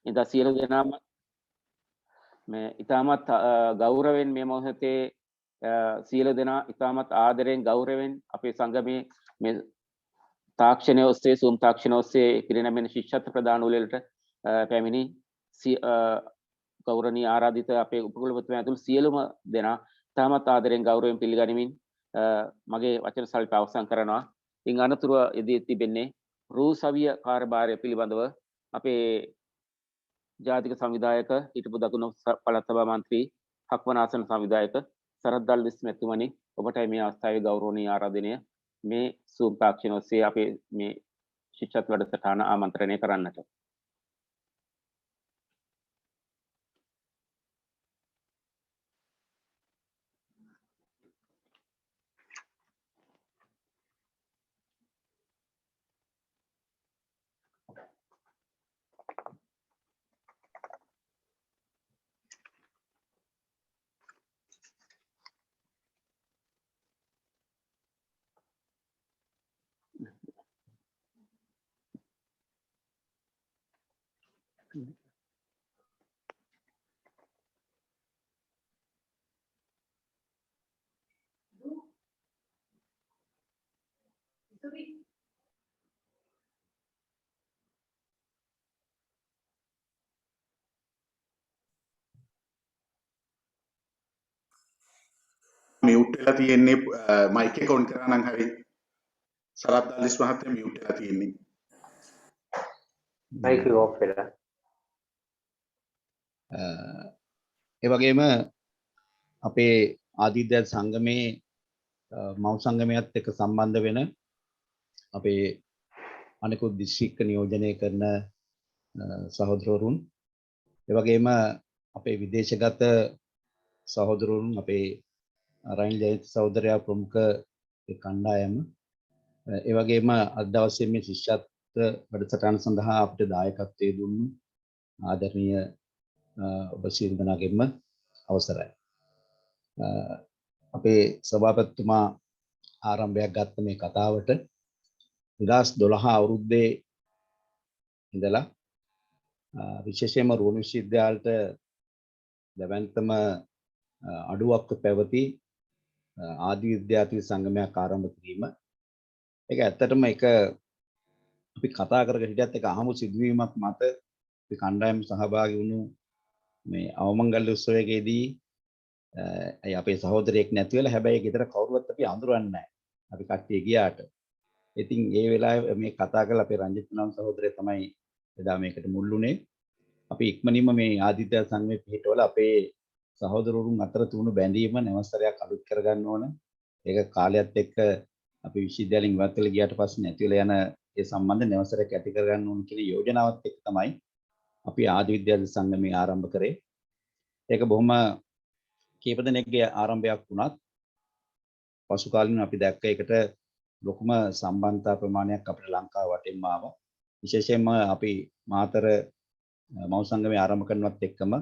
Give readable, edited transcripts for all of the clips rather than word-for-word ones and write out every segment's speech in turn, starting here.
ඉතින් සියලු දෙනාම මේ ඉතාමත් ගෞරවයෙන් මේ මොහොතේ සියලු දෙනා ඉතාමත් ආදරයෙන් ගෞරවයෙන් අපේ සංගමයේ මේ තාක්ෂණය ඔස්සේ සූම් තාක්ෂණ ඔස්සේ පිරිනැමෙන ශිෂ්‍යත්ව ප්‍රදාන උළෙලට පැමිණි ගෞරවනීය ආරාධිත අපේ උපකුලපතිතුමා ඇතුළු සියලුම දෙනා ඉතාමත් ආදරයෙන් ගෞරවයෙන් පිළිගනිමින් මගේ වචන සල්ප අවසන් කරනවා. ඉන් අනතුරුව යෙදී තිබෙන්නේ රූසවිය කාර්යභාරය පිළිබඳව අපේ ජාතික සංවිධායක හිටපු දකුණු පළාත් සභා මන්ත්‍රී හක්වනාසන සංවිධායක සරත් දල්විස් මැතිතුමනි, ඔබටයි මේ අවස්ථාවේ ගෞරවනීය ආරාධනය මේ සූම් තාක්ෂණ ඔස්සේ අපේ මේ ශිෂ්‍යත්ව වැඩසටහන ආමන්ත්‍රණය කරන්නට. මියුට් වෙලා තියෙන්නේ මයික් එක ඔන් කරා නම් හරි. සරත් දල්විස් මහත්තයා මියුට් වෙලා තියෙන්නේ. මයික් එක ඔෆ් වෙලා. ඒ වගේම අපේ ආදිද්‍ය සංගමේ මව් සංගමයත් එක්ක සම්බන්ධ වෙන අපේ අනිකුත් දිස්ත්‍රික්ක නියෝජනය කරන සහෝදරවරුන්, ඒ වගේම අපේ විදේශගත සහෝදරවරුන්, අපේ රයිල් ජයන්ත සහෝදරයා ප්‍රමුඛ කණ්ඩායම, ඒ වගේම අද දවසේ මේ ශිෂ්‍යත්ව වැඩසටහන සඳහා අපිට දායකත්වයේ දුන්නු ආදරණීය ඔබ සියලු දෙනාගෙන්ම අවසරයි. අපේ සභාපතිතුමා ආරම්භයක් ගත්ත මේ කතාවට 2012 අවුරුද්දේ ඉඳලා විශේෂයෙන්ම රුවන්වැලි විශ්වවිද්‍යාලයට දැවැන්තම අඩුවක් පැවති ආදි විද්‍යාර්ථී සංගමයක් ආරම්භ කිරීම. ඒක ඇත්තටම අපි කතා කරගෙන හිටියත් ඒක අහමු සිදුවීමක් මත අපි කණ්ඩායම සහභාගී වුණු මේ අවමංගල්‍ය උත්සවයේදී අපේ සහෝදරයෙක් නැති වෙලා, හැබැයි ගෙදර කවුරුවත් අපි අඳුරන්නේ නැහැ. අපි කට්ටිය ගියාට. ඉතින් ඒ වෙලාවේ මේ කතා කරලා අපේ රංජිත් නම් සහෝදරයා තමයි එදා මේකට මුල්ුණේ. අපි ඉක්මනින්ම මේ ආදිත්‍ය සංගමේ පිටවල අපේ සහෝදරවරුන් අතර තුණු බැඳීම නැවසරයක් අලුත් කරගන්න ඕන. ඒක කාලයත් එක්ක අපි විශ්වවිද්‍යාලෙන් ඉවත් වෙලා ගියාට පස්සේ නැති වෙලා යන ඒ සම්බන්ධ නැවසරයක් ඇති කරගන්න ඕන කියන යෝජනාවත් එක්ක තමයි අපි ආදි විද්‍යාර්ථී සංගමය ආරම්භ කරේ. ඒක බොහොම කීප දෙනෙක්ගේ ආරම්භයක් වුණත් පසු කාලින් අපි දැක්ක එකට ලොකුම සම්බන්ධතා ප්‍රමාණයක් අපිට ලංකාව වටේම ආවා. විශේෂයෙන්ම අපි මාතර මව් සංගමය ආරම්භ කරනවත් එක්කම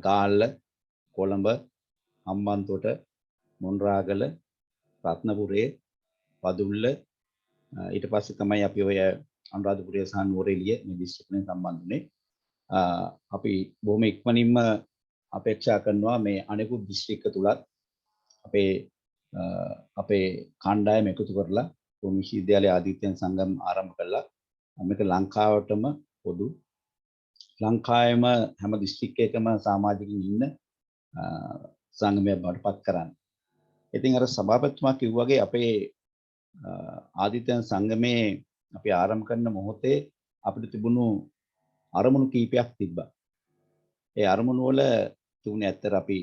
ගාල්ල, කොළඹ, හම්බන්තොට, මොණරාගල, රත්නපුරේ, පදුල්ල, ඊට පස්සේ තමයි අපි ඔය අනුරාධපුරය සහ නුවරඑළිය මේ දිස්ත්‍රික්කෙන් සම්බන්ධ වුණේ. අපි බොහොම ඉක්මනින්ම අපේක්ෂා කරනවා මේ අනෙකුත් දිස්ත්‍රික්ක තුලත් අපේ කණ්ඩායම එකතු කරලා රුවන්වැලි විශ්වවිද්‍යාලයේ ආදිත්‍යයන් සංගම් ආරම්භ කළා. මේක ලංකාවටම පොදු, ලංකාවේම හැම දිස්ත්‍රික්කයකම සමාජිකින් ඉන්න සංගමයක් බවට පත් කරන්න. ඉතින් අර සභාපතිතුමා කිව්වා වගේ අපේ ආදිත්‍යයන් සංගමේ අපි ආරම්භ කරන මොහොතේ අපිට තිබුණු අරමුණු කීපයක් තිබ්බා. ඒ අරමුණු වල තුනේ ඇත්තට අපි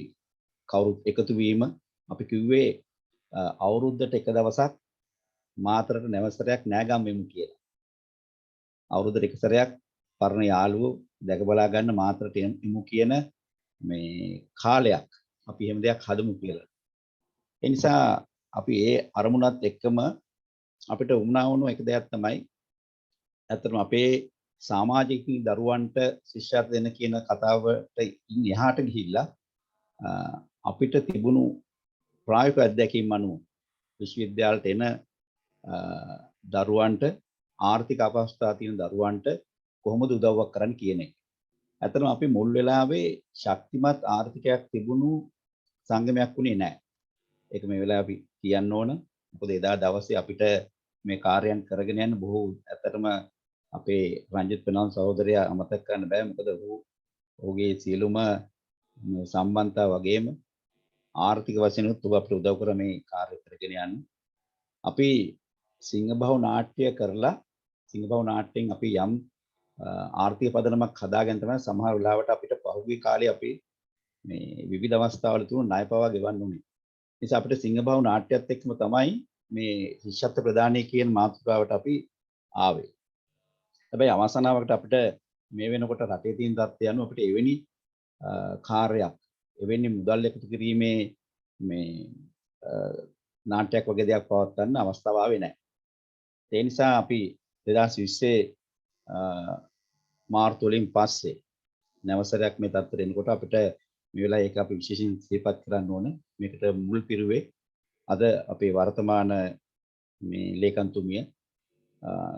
කවුරුත් එකතු වීම, අපි කිව්වේ අවුරුද්දට එක දවසක් මාතරට නැවසරයක් නෑගම්වෙමු කියලා. අවුරුද්දට එක සැරයක් පරණ යාළුවෝ දැක බලා ගන්න මාතරට එමු කියන මේ කාලයක් අපි එහෙම දෙයක් හදමු කියලා. ඒ නිසා අපි ඒ අරමුණත් එක්කම අපිට වුණා වුණු එක දෙයක් තමයි ඇත්තටම අපේ සමාජිකින් දරුවන්ට ශිෂ්‍යත්ව දෙන්න කියන කතාවට එහාට ගිහිල්ලා අපිට තිබුණු ප්‍රායෝගික අත්දැකීම් අනුව විශ්වවිද්‍යාලයට එන දරුවන්ට, ආර්ථික අපහසුතාව තියෙන දරුවන්ට කොහොමද උදව්වක් කරන්න කියන එක. ඇත්තටම අපි මුල් වෙලාවේ ශක්තිමත් ආර්ථිකයක් තිබුණු සංගමයක් වුණේ නැහැ. ඒක මේ වෙලාවේ අපි කියන්න ඕන. මොකද එදා දවසේ අපිට මේ කාර්යයන් කරගෙන යන්න බොහෝ ඇත්තටම අපේ රංජිත් ප්‍රනාන්දු සහෝදරයා අමතක කරන්න බෑ. මොකද ඔහුගේ සියලුම සම්බන්ධතා වගේම ආර්ථික වශයෙන් උත් අපිට උදව් කර මේ කාර්ය කරගෙන යන්න. අපි සිංහබහුව නාට්‍ය කරලා සිංහබහුව නාට්‍යයෙන් අපි යම් ආර්ථික පදනමක් හදාගෙන තමයි සමහර වෙලාවට අපිට පහුගිය කාලේ අපි මේ විවිධ අවස්ථාවල තුන ණය පවා ගෙවන්න උනේ. නිසා අපිට සිංහබහුව නාට්‍යයත් එක්කම තමයි මේ ශිෂ්‍යත්ව ප්‍රදානය කියන මාතෘකාවට අපි ආවේ. හැබැයි අවසනාවකට අපිට මේ වෙනකොට රටේ තියෙන තත්ත්වය අනුව අපිට එවැනි කාර්යයක් එවැනි මුදල් එකතු කිරීමේ මේ නාට්‍යයක් වගේ දෙයක් පවත්වන්න අවස්ථාව ආවේ නැහැ. ඒ නිසා අපි 2020 මාර්තු වලින් පස්සේ නැවසරයක් මේ තත්ත්වයට එනකොට අපිට මේ වෙලාවේ ඒක අපි විශේෂයෙන් සිහිපත් කරන්න ඕන. මේකට මුල් පිරුවේ අද අපේ වර්තමාන මේ ලේකම්තුමිය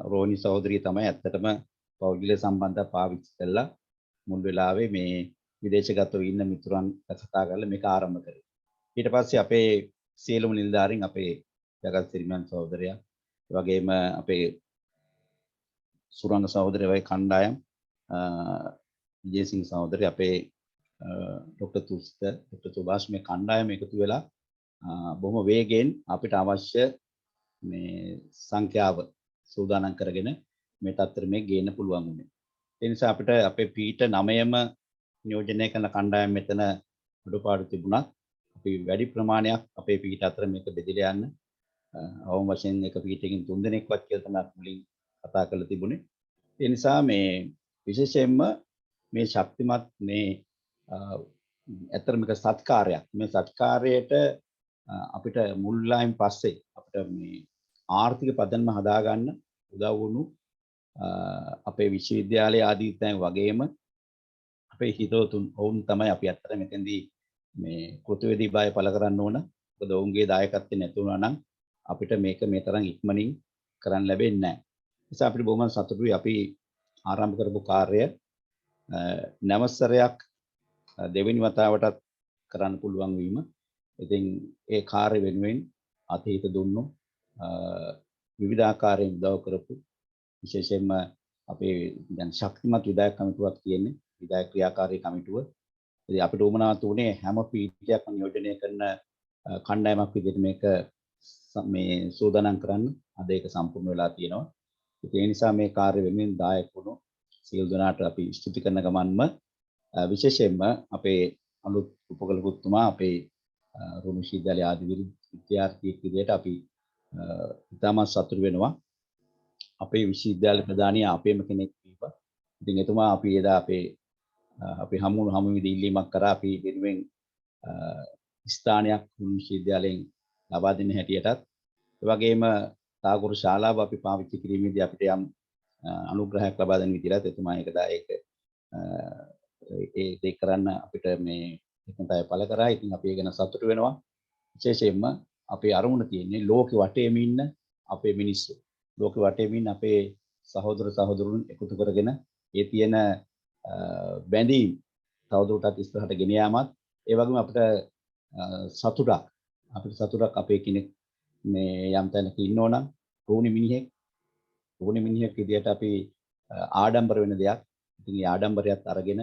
රෝහිණි සහෝදරිය තමයි ඇත්තටම පෞද්ගලික සම්බන්ධතා පාවිච්චි කළා මුල් වෙලාවේ මේ විදේශගතව ඉන්න මිතුරන් කතා කරලා මේක ආරම්භ කරේ. ඊට පස්සේ අපේ සියලුම නිලධාරීන් අපේ ජගත් සිරිමන් සහෝදරයා ඒ වගේම අපේ සුරංග සහෝදරයයි කණ්ඩායම් විජේසිංහ සහෝදරය අපේ ડોક્ટર තුස්ත ડોક્ટર සුභාෂ් මේ කණ්ඩායම එකතු වෙලා බොහොම වේගයෙන් අපිට අවශ්‍ය මේ සංඛ්‍යාව සූදානම් කරගෙන මේ තත්තර මේ ගේන්න පුළුවන් වුණේ. ඒ නිසා අපිට අපේ පීඨ 9ම නියෝජනය කරන කණ්ඩායම් මෙතන අඩුපාඩු තිබුණත් අපි වැඩි ප්‍රමාණයක් අපේ පීඨ අතර මේක බෙදලා යන්න අවම වශයෙන් එක පීඨකින් 3 දෙනෙක්වත් කියලා තමයි මුලින් කතා කරලා තිබුණේ. ඒ නිසා මේ විශේෂයෙන්ම මේ ශක්තිමත් මේ ඇත්තට මේක සත්කාරයක්. මේ සත්කාරයට අපිට මුල්ලායින් පස්සේ අපිට මේ ආර්ථික පදනම හදාගන්න උදව් වුණු අපේ විශ්වවිද්‍යාලයේ ආදීතයන් වගේම අපේ හිතවතුන් ඔවුන් තමයි අපි අත්තර මෙතෙන්දී මේ කෘතවේදී බය පළ කරන්න ඕන. මොකද ඔවුන්ගේ දායකත්වය නැති වුණා නම් අපිට මේක මේ තරම් ඉක්මනින් කරන්න ලැබෙන්නේ නැහැ. නිසා අපිට බොහොම සතුටුයි අපි ආරම්භ කරපු කාර්යය නවසරයක් දෙවෙනි වතාවටත් කරන්න පුළුවන් වීම. ඉතින් ඒ කාර්ය වෙනුවෙන් අතීත දුන්නු විවිධාකාරයෙන් උදව් කරපු විශේෂයෙන්ම අපේ දැන් ශක්තිමත් විධායක කමිටුවක් කියන්නේ විධායක ක්‍රියාකාරී කමිටුව. ඉතින් අපිට උවමනාවක් උනේ හැම පීඨයක්ම නියෝජනය කරන කණ්ඩායමක් විදිහට මේක මේ සූදානම් කරන්න. අද ඒක සම්පූර්ණ වෙලා තියෙනවා. ඒ නිසා මේ කාර්ය වෙනුවෙන් දායක වුණු සියලු දෙනාට අපි ස්තුති කරන ගමන්ම විශේෂයෙන්ම අපේ අලුත් උපකලපතිතුමා අපේ රුණු විශ්වවිද්‍යාලයේ ආදිවිරු විද්‍යාර්ථියෙක් විදිහට අපි ඉතාමත් සතුටු වෙනවා. අපේ විශ්වවිද්‍යාල ප්‍රධානිය අපේම කෙනෙක් වීම. ඉතින් එතුමා අපි එදා අපේ හමු විදි ඉල්ලීමක් කරා අපි වෙනුවෙන් ස්ථානයක් රුණු විශ්වවිද්‍යාලයෙන් ලබා දෙන්න හැටියටත් ඒ වගේම තාගුරු ශාලාව අපි පාවිච්චි කිරීමේදී අපිට යම් අනුග්‍රහයක් ලබා දෙන විදිහට එතුමා ඒක ඒ දෙයක් කරන්න අපිට මේ එකතයි පළ කරා. ඉතින් අපි ඒ ගැන සතුටු වෙනවා. විශේෂයෙන්ම අපේ අරමුණ තියෙන්නේ ලෝකෙ වටේම ඉන්න අපේ මිනිස්සු. ලෝකෙ වටේම ඉන්න අපේ සහෝදර සහෝදරුන් එකතු කරගෙන ඒ තියෙන බැඳීම් තවදුරටත් ඉස්සරහට ගෙන යාමත් ඒ වගේම අපිට සතුටක් අපේ කෙනෙක් මේ යම් තැනක ඉන්නවනම් රෝණි මිනිහෙක් විදියට අපි ආඩම්බර වෙන දෙයක්. ඉතින් ඒ ආඩම්බරයත් අරගෙන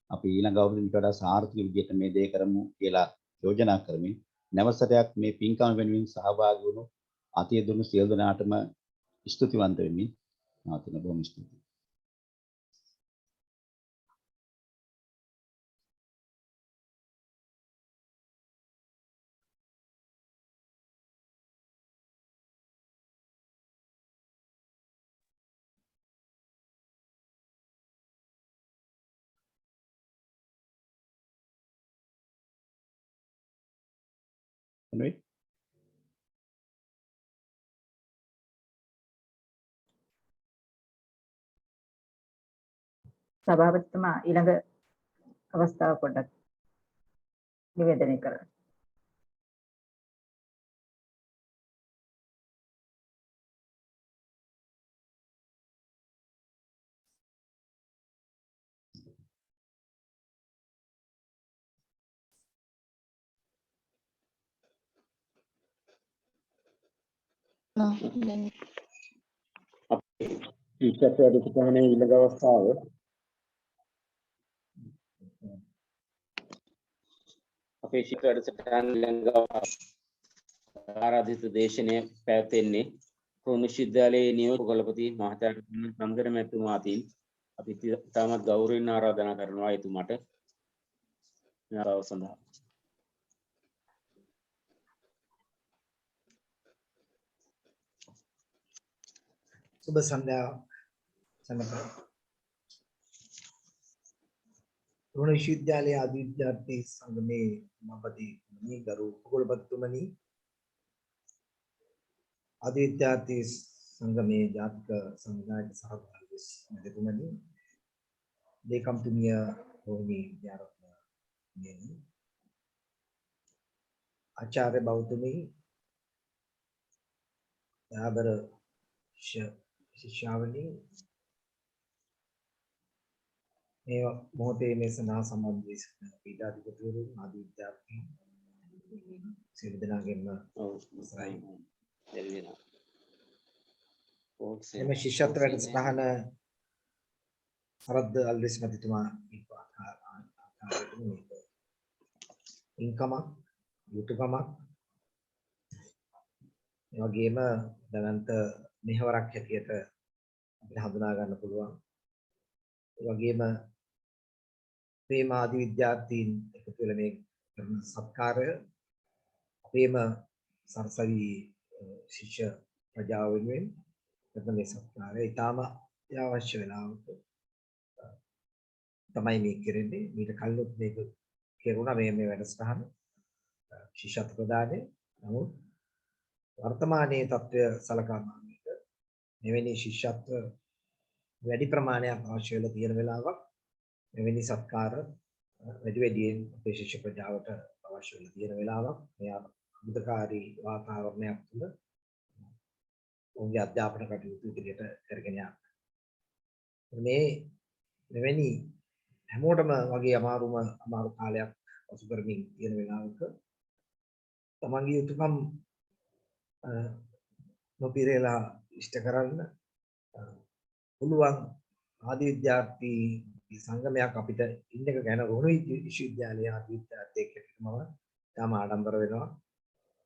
අපි ඊළඟ අවුරුද්දට වඩා සාර්ථක විදියට මේ දේ කරමු කියලා යෝජනා කරමින් නැවසරයක් මේ පින්කම් වෙනුවෙන් සහභාගී වුණු අතිය දුන්නු සියලු දෙනාටම ස්තුතිවන්ත වෙමින් මාතන බොහොම ස්තුතියි. Anyway. සභාපතිතුමා ඊළඟ අවස්ථාව පොඩ්ඩක් නිවේදනය කරන්න. දැන් ශිෂ්‍යත්වය අධිෂ්ඨානයේ ඊළඟ අවස්ථාව අපේ ශිෂ්‍ය වැඩසටහන ඊළඟ ආරාධිත දේශනය පැවැත්වෙන්නේ රුහුණු විශ්වවිද්‍යාලයේ නියෝජ්‍ය කුලපති මහාචාර්ය සංගර මැතිතුමාටින් අපි ඉතාමත් ගෞරවයෙන් ආරාධනා කරනවා එතුමාට නාරාව සඳහා. සුබ සන්ධ්‍යාවක් සැමට. රුහුණු විශ්වවිද්‍යාලයේ ආදි විද්‍යාර්ථී සංගමේ සභාපති ගරු කුලපතිතුමනි, ආදි විද්‍යාර්ථී සංගමේ ජාතික සංවිධායක සහකාරී මැතිතුමනි, ලේකම්තුමිය රෝහිණී විද්‍යාරත්න මෙනි, ආචාර්ය බෞතුමි, යාබර ශිෂ්‍යාවනි, මේ මොහොතේ මේ සඳහා සම්බන්ධ වී සිටින පීඨාධිපතිවරු, ආදි විද්‍යාර්ථී සියලු දෙනාගෙන්ම අවසරයි. එම ශිෂ්‍යත්ව වැඩසටහන සරත් අල්විස් මැතිතුමා කියපු ආකාරයට මේක ඉන්කමක්, යුතුයකමක්, ඒ වගේම දැනන්ත මෙහෙවරක් හැටියට අපිට හඳුනා ගන්න පුළුවන්. ඒ වගේම ප්‍රේම ආදි විද්‍යාර්ථීන් එකතු වෙලා මේ කරන සත්කාරය අපේම සරසවි ශිෂ්‍ය ප්‍රජාව වෙනුවෙන් කරන මේ සත්කාරය ඉතාම අවශ්‍ය වෙලාවක තමයි මේ කෙරෙන්නේ. මීට කලිනුත් මේක කෙරුණා මේ වැඩසටහන ශිෂ්‍යත්ව ප්‍රදානය. නමුත් වර්තමානයේ තත්ත්වය සලකා බලනකොට මෙවැනි ශිෂ්‍යත්ව වැඩි ප්‍රමාණයක් අවශ්‍ය වෙලා තියෙන වෙලාවක් මෙවැනි සත්කාර වැඩියෙන් අපේ ශිෂ්‍ය ප්‍රජාවට අවශ්‍ය වෙලා තියෙන වෙලාවක් මේ අමුදකාරී වාතාවරණයක් තුළ ඔවුන්ගේ අධ්‍යාපන කටයුතු ඉදිරියට කරගෙන යන්න. මේ මෙවැනි හැමෝටම වගේ අමාරු කාලයක් පසු කරමින් තියෙන වෙලාවක තමන්ගේ යුතුයකම් නොපිරේලා ඉෂ්ට කරන්න පුළුවන් ආදි විද්‍යාර්ථී සංගමයක් අපිට ඉන්න එක ගැන රුහුණු විශ්වවිද්‍යාලයේ ආදි විද්‍යාර්ථීෙක් හැටියට මම තාම ආඩම්බර වෙනවා,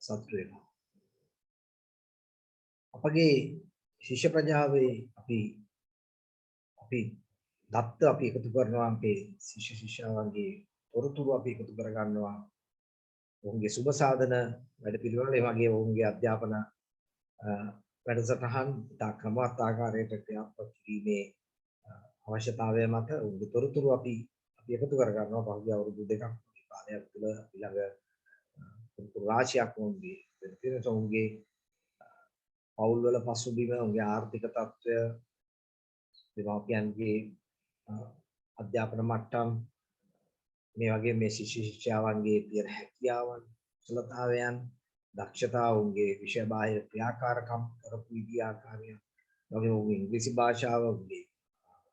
සතුටු වෙනවා. අපගේ ශිෂ්‍ය ප්‍රජාවේ අපි දත්ත අපි එකතු කරනවා, අපේ ශිෂ්‍ය ශිෂ්‍යාවන්ගේ තොරතුරු අපි එකතු කර ගන්නවා, ඔවුන්ගේ සුබ සාධන වැඩපිළිවෙළ, ඒ වගේ ඔවුන්ගේ අධ්‍යාපන වැඩසටහන් ඉතා ක්‍රමවත් ආකාරයට ක්‍රියාත්මක කිරීමේ අවශ්‍යතාවය මත ඔවුන්ගේ තොරතුරු අපි එකතු කර ගන්නවා. පහුගිය අවුරුදු දෙකක් කාලයක් තුළ ඊළඟ තොරතුරු රාශියක් ඔවුන්ගේ පවුල්වල පසුබිම, ඔවුන්ගේ ආර්ථික තත්ත්වය, දෙමාපියන්ගේ අධ්‍යාපන මට්ටම්, මේ වගේ මේ ශිෂ්‍ය ශිෂ්‍යාවන්ගේ තියෙන හැකියාවන්, කුසලතාවයන්, දක්ෂතා, ඔවුන්ගේ විෂය බාහිර ක්‍රියාකාරකම් කරපු විදි ආකාරය, වගේ ඔවුන්ගේ ඉංග්‍රීසි භාෂාව, ඔවුන්ගේ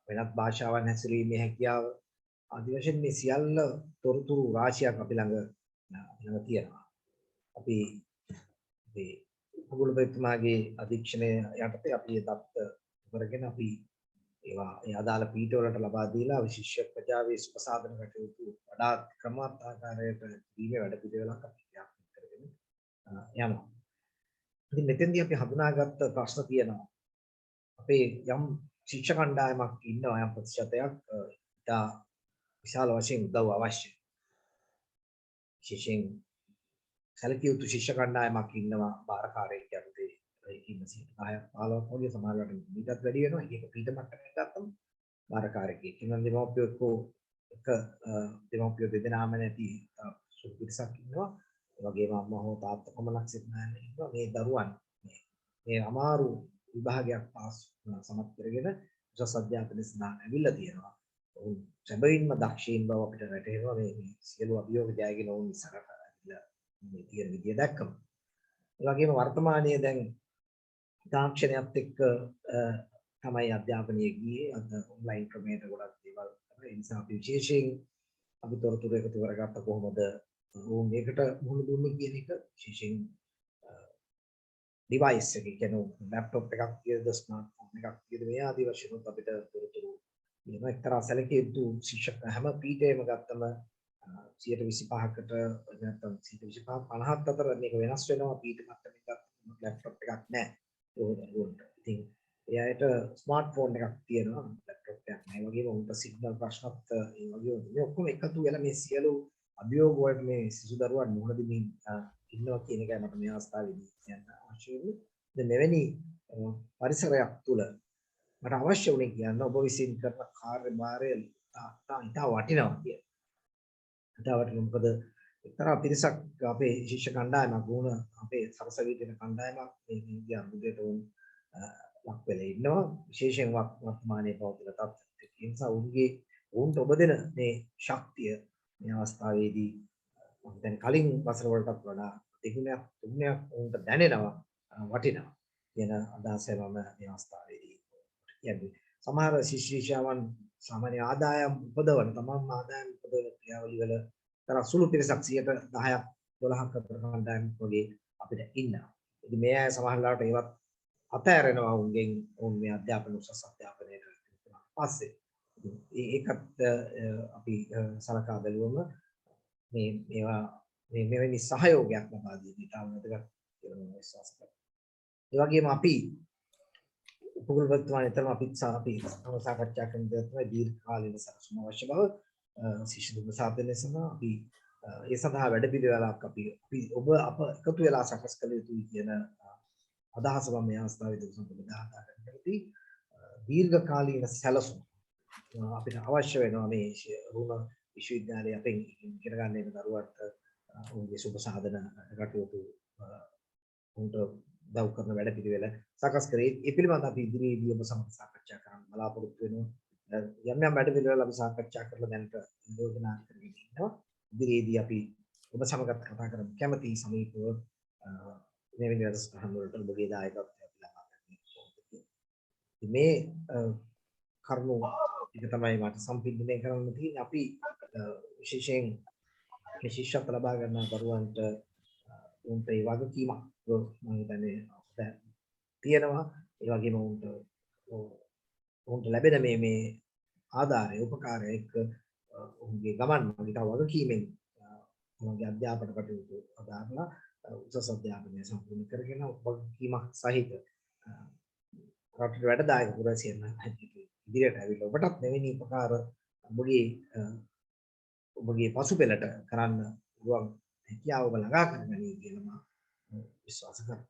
වෙනත් භාෂාවන් හැසිරීමේ හැකියාව ආදී වශයෙන් මේ සියල්ල තොරතුරු රාශියක් අපි ළඟ තියෙනවා. අපි මේ කුලපතිතුමාගේ අධීක්ෂණය යටතේ අපි ඒ දත්ත කරගෙන අපි ඒවා ඒ අදාළ පීඨවලට ලබා දීලා විශේෂ ප්‍රජාවේ සුපසාධන කටයුතු වඩා ක්‍රමවත් ආකාරයට දීමේ වැඩ පිළිවෙලක් අපි ක්‍රියාත්මක කරගෙන යනවා. ඉතින් මෙතෙන්දී අපි හඳුනාගත්ත ප්‍රශ්න තියෙනවා. අපේ යම් ශික්ෂක කණ්ඩායමක් ඉන්නවා, යම් ප්‍රතිශතයක් ඉතා විශාල වශයෙන් උදව් අවශ්‍යයි. විශේෂයෙන් සැලකිය යුතු ශිෂ්‍ය කණ්ඩායමක් ඉන්නවා බාරකාරයෙක් යටතේ ඉන්න 10ක් 15ක් වගේ, සමහරවිට ඊටත් වැඩි වෙනවා. ඒක පීඨ මට්ටමකට ගත්තම බාරකාරයෙක් ඉන්නවා. දෙමව්පියෝ දෙදෙනාම නැති සුළු පිරිසක් ඉන්නවා. ඒ වගේම අම්මා හෝ තාත්තා පමණක් සිටින අය ඉන්නවා. මේ දරුවන් මේ අමාරු විභාගයක් පාස් සමත් කරගෙන උසස් අධ්‍යාපනය සඳහා ඇවිල්ලා තියෙනවා. ඔවුන් සැබවින්ම දක්ෂයින් බව අපිට වැටහෙනවා. මේ සියලු අභියෝග ජයගෙන ඔවුන් ඉස්සරහට ඇවිල්ලා මේ තියෙන විදිය දැක්කම. ඒ වගේම වර්තමානයේ දැන් තාක්ෂණයත් එක්ක තමයි අධ්‍යාපනය ගියේ. අද ඔන්ලයින් ක්‍රමයට ගොඩක් දේවල් කරනවා. ඒ නිසා අපි විශේෂයෙන් අපි තොරතුරු එකතු කරගත්ත කොහොමද ඔවුන් මේකට මුහුණ දුන්නේ කියන එක විශේෂයෙන් device එකේ කියන්නේ laptop එකක් කියද smartphone එකක් කියද මේ ආදී වශයෙන් උත් අපිට තොරතුරු කියන එක්තරා සැලකිය යුතු ශික්ෂක හැම පීඨයම ගත්තම 125කට නැත්නම් 125 50ත් අතර මේක වෙනස් වෙනවා පීඨ මට්ටමින් ගත්තම laptop එකක් නැහැ උන්ට. ඉතින් එයාට ස්මාර්ට්ෆෝන් එකක් තියෙනවා laptop එකක් නැහැ. ඒ වගේම උන්ට සිග්නල් ප්‍රශ්නත් ඒ වගේ මේ ඔක්කොම එකතු වෙලා මේ සියලු අභියෝග වලට මේ සිසු දරුවන් මුහුණ දෙමින් ඉන්නවා කියන එකයි මට මේ අවස්ථාවේදී කියන්න අවශ්‍ය වෙන්නේ. දැන් මෙවැනි පරිසරයක් තුල මට අවශ්‍ය වුණේ කියන්න ඔබ විසින් කරන කාර්යභාරය ඉතා වටිනවා කියන. ඉතා වටිනවා මොකද එක්තරා පිරිසක් අපේ ශිෂ්‍ය කණ්ඩායමක් වුණ අපේ සරසවි දෙන කණ්ඩායමක් මේ ඉන්දිය අනුදේට වුණ ලක් වෙලා ඉන්නවා විශේෂයෙන් වර්තමානයේ පවතින තත්ත්වයට. ඒ නිසා උන්ට ඔබ දෙන මේ ශක්තිය මේ අවස්ථාවේදී මම දැන් කලින් වසර වලටත් වඩා දෙගුණයක් තුන්යක් උන්ට දැනෙනවා වටිනවා කියන අදහසයි මම මේ අවස්ථාවේදී කියන්නේ. සමහර ශිෂ්‍යාවන් සාමාන්‍ය ආදායම් උපදවන තමන්ම ආදායම් උපදවන ක්‍රියාවලිය වල තරම් සුළු පිරිසක් 10%ක් 12ක් අතර කණ්ඩායම් වගේ අපිට ඉන්නවා. ඉතින් මේ අය සමහරවිට ඒවත් අතහැරෙනවා උන් මේ අධ්‍යාපන උසස් අධ්‍යාපනයට පස්සේ. ඒකත් අපි සලකා බැලුවම මේවා මෙවැනි සහයෝගයක් ලබා දීම ඉතාම වැදගත් කියලා මම විශ්වාස කරනවා. ඒ වගේම අපි උපකුලපතිතුමාණන් අපිත් සාකච්ඡා කරන දේ තමයි දීර්ඝකාලීන සැලසුම අවශ්‍ය බව ශිෂ්‍ය දුක සාපේක්ෂව සඳහා අපි ඒ සඳහා වැඩපිළිවෙලක් අපි ඔබ අප එකතු වෙලා සකස් කළ යුතුයි කියන අදහස මම මේ අවස්ථාවේදී සම්පූර්ණ කරගන්නවා. දීර්ඝකාලීන සැලසුම අපිට අවශ්‍ය වෙනවා මේ රුණ විශ්වවිද්‍යාලයේ අපෙන් ඉගෙන ගන්න යන දරුවන්ට උන්ගේ සුබ සාධන කටයුතු උන්ට දව් කරන වැඩ පිළිවෙල සකස් කරේ. ඒ පිළිබඳව අපි ඉදිරියේදී ඔබ සමග සාකච්ඡා කරන්න බලාපොරොත්තු වෙනවා. යම් වැඩ පිළිවෙල අපි සාකච්ඡා කරලා දැනට යෝජනා කරගෙන ඉන්නවා. ඉදිරියේදී අපි ඔබ සමග කතා කරමු. කැමැති සමීපව මෙවැනි වැඩසටහන් වලට ඔබගේ දායකත්වය ලබා ගන්න. මේ කරුණු ටික තමයි මට සම්පූර්ණය කරන්න තියෙන්නේ. අපි විශේෂයෙන් මේ ශිෂ්‍යත්ව ලබා ගන්න දරුවන්ට උන්ට ඒ වගකීමක් මම හිතන්නේ තියෙනවා. ඒ වගේම උන්ට ලැබෙන මේ ආධාරය උපකාරය එක්ක උන්ගේ ගමන් මගින් වගකීමෙන් උන්ගේ අධ්‍යාපන කටයුතු අදාළලා උසස් අධ්‍යාපනය සම්පූර්ණ කරගෙන වගකීමක් සහිත රටට වැඩදායක පුරසියන ඉදිරියට ඇවිල්ලා ඔබටත් මෙවැනි උපකාර ඔබගේ පසුපෙළට කරන්න පුළුවන් හැකියාව ඔබ ළඟා කරගනී කියලා මම විශ්වාස කරනවා.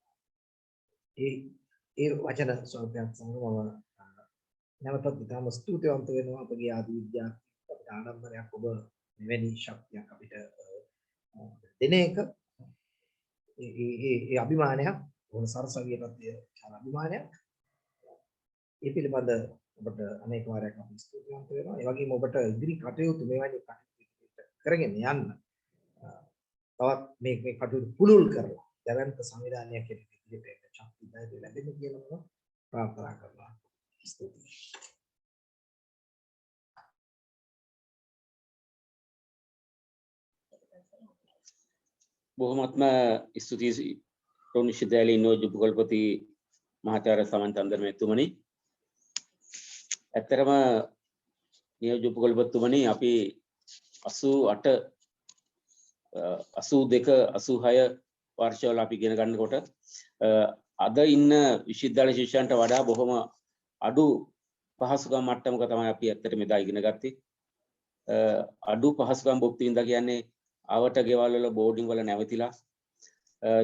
ඒ වචන ස්වල්පයක් සමග මම නැවතත් ඉතාම ස්තුතිවන්ත වෙනවා අපගේ ආදි විද්‍යාර්ථීන්ට. අපිට ආඩම්බරයක් ඔබ මෙවැනි ශක්තියක් අපිට දෙන එක. ඒ අභිමානයක් ඕන සරසවියටත් ඒ අභිමානයක්. ඒ පිළිබඳ ඔබට අනේක වාරයක් අපි ස්තුතිවන්ත වෙනවා. ඒ වගේම ඔබට ඉදිරි කටයුතු මෙවැනි කටයුතු කරගෙන යන්න තවත් මේ කටයුතු පුළුල් කරලා දැවැන්ත සංවිධානයක් ඉදිරියට ශක්තිය ධෛර්යය ලැබෙන්න කියලා මම ප්‍රාර්ථනා කරනවා. ස්තුතියි. බොහොමත්ම ස්තුතියි රුණ විශ්වවිද්‍යාලයේ නියෝජ්‍ය උපකුලපති මහාචාර්ය සමන් චන්ද්‍රමේතුමනි. ඇත්තරම නියෝජ්‍ය උපකුලපතිතුමනි අපි 88 82 86 වර්ෂවල අපි ඉගෙන ගන්නකොට අද ඉන්න විශ්වවිද්‍යාල ශිෂ්‍යයන්ට වඩා බොහොම අඩු පහසුකම් මට්ටමක තමයි අපි ඇත්තටම එදා ඉගෙන ගත්තේ. අඩු පහසුකම් භුක්ති විඳා කියන්නේ ආවට ගෙවල් වල බෝඩින් වල නැවතිලා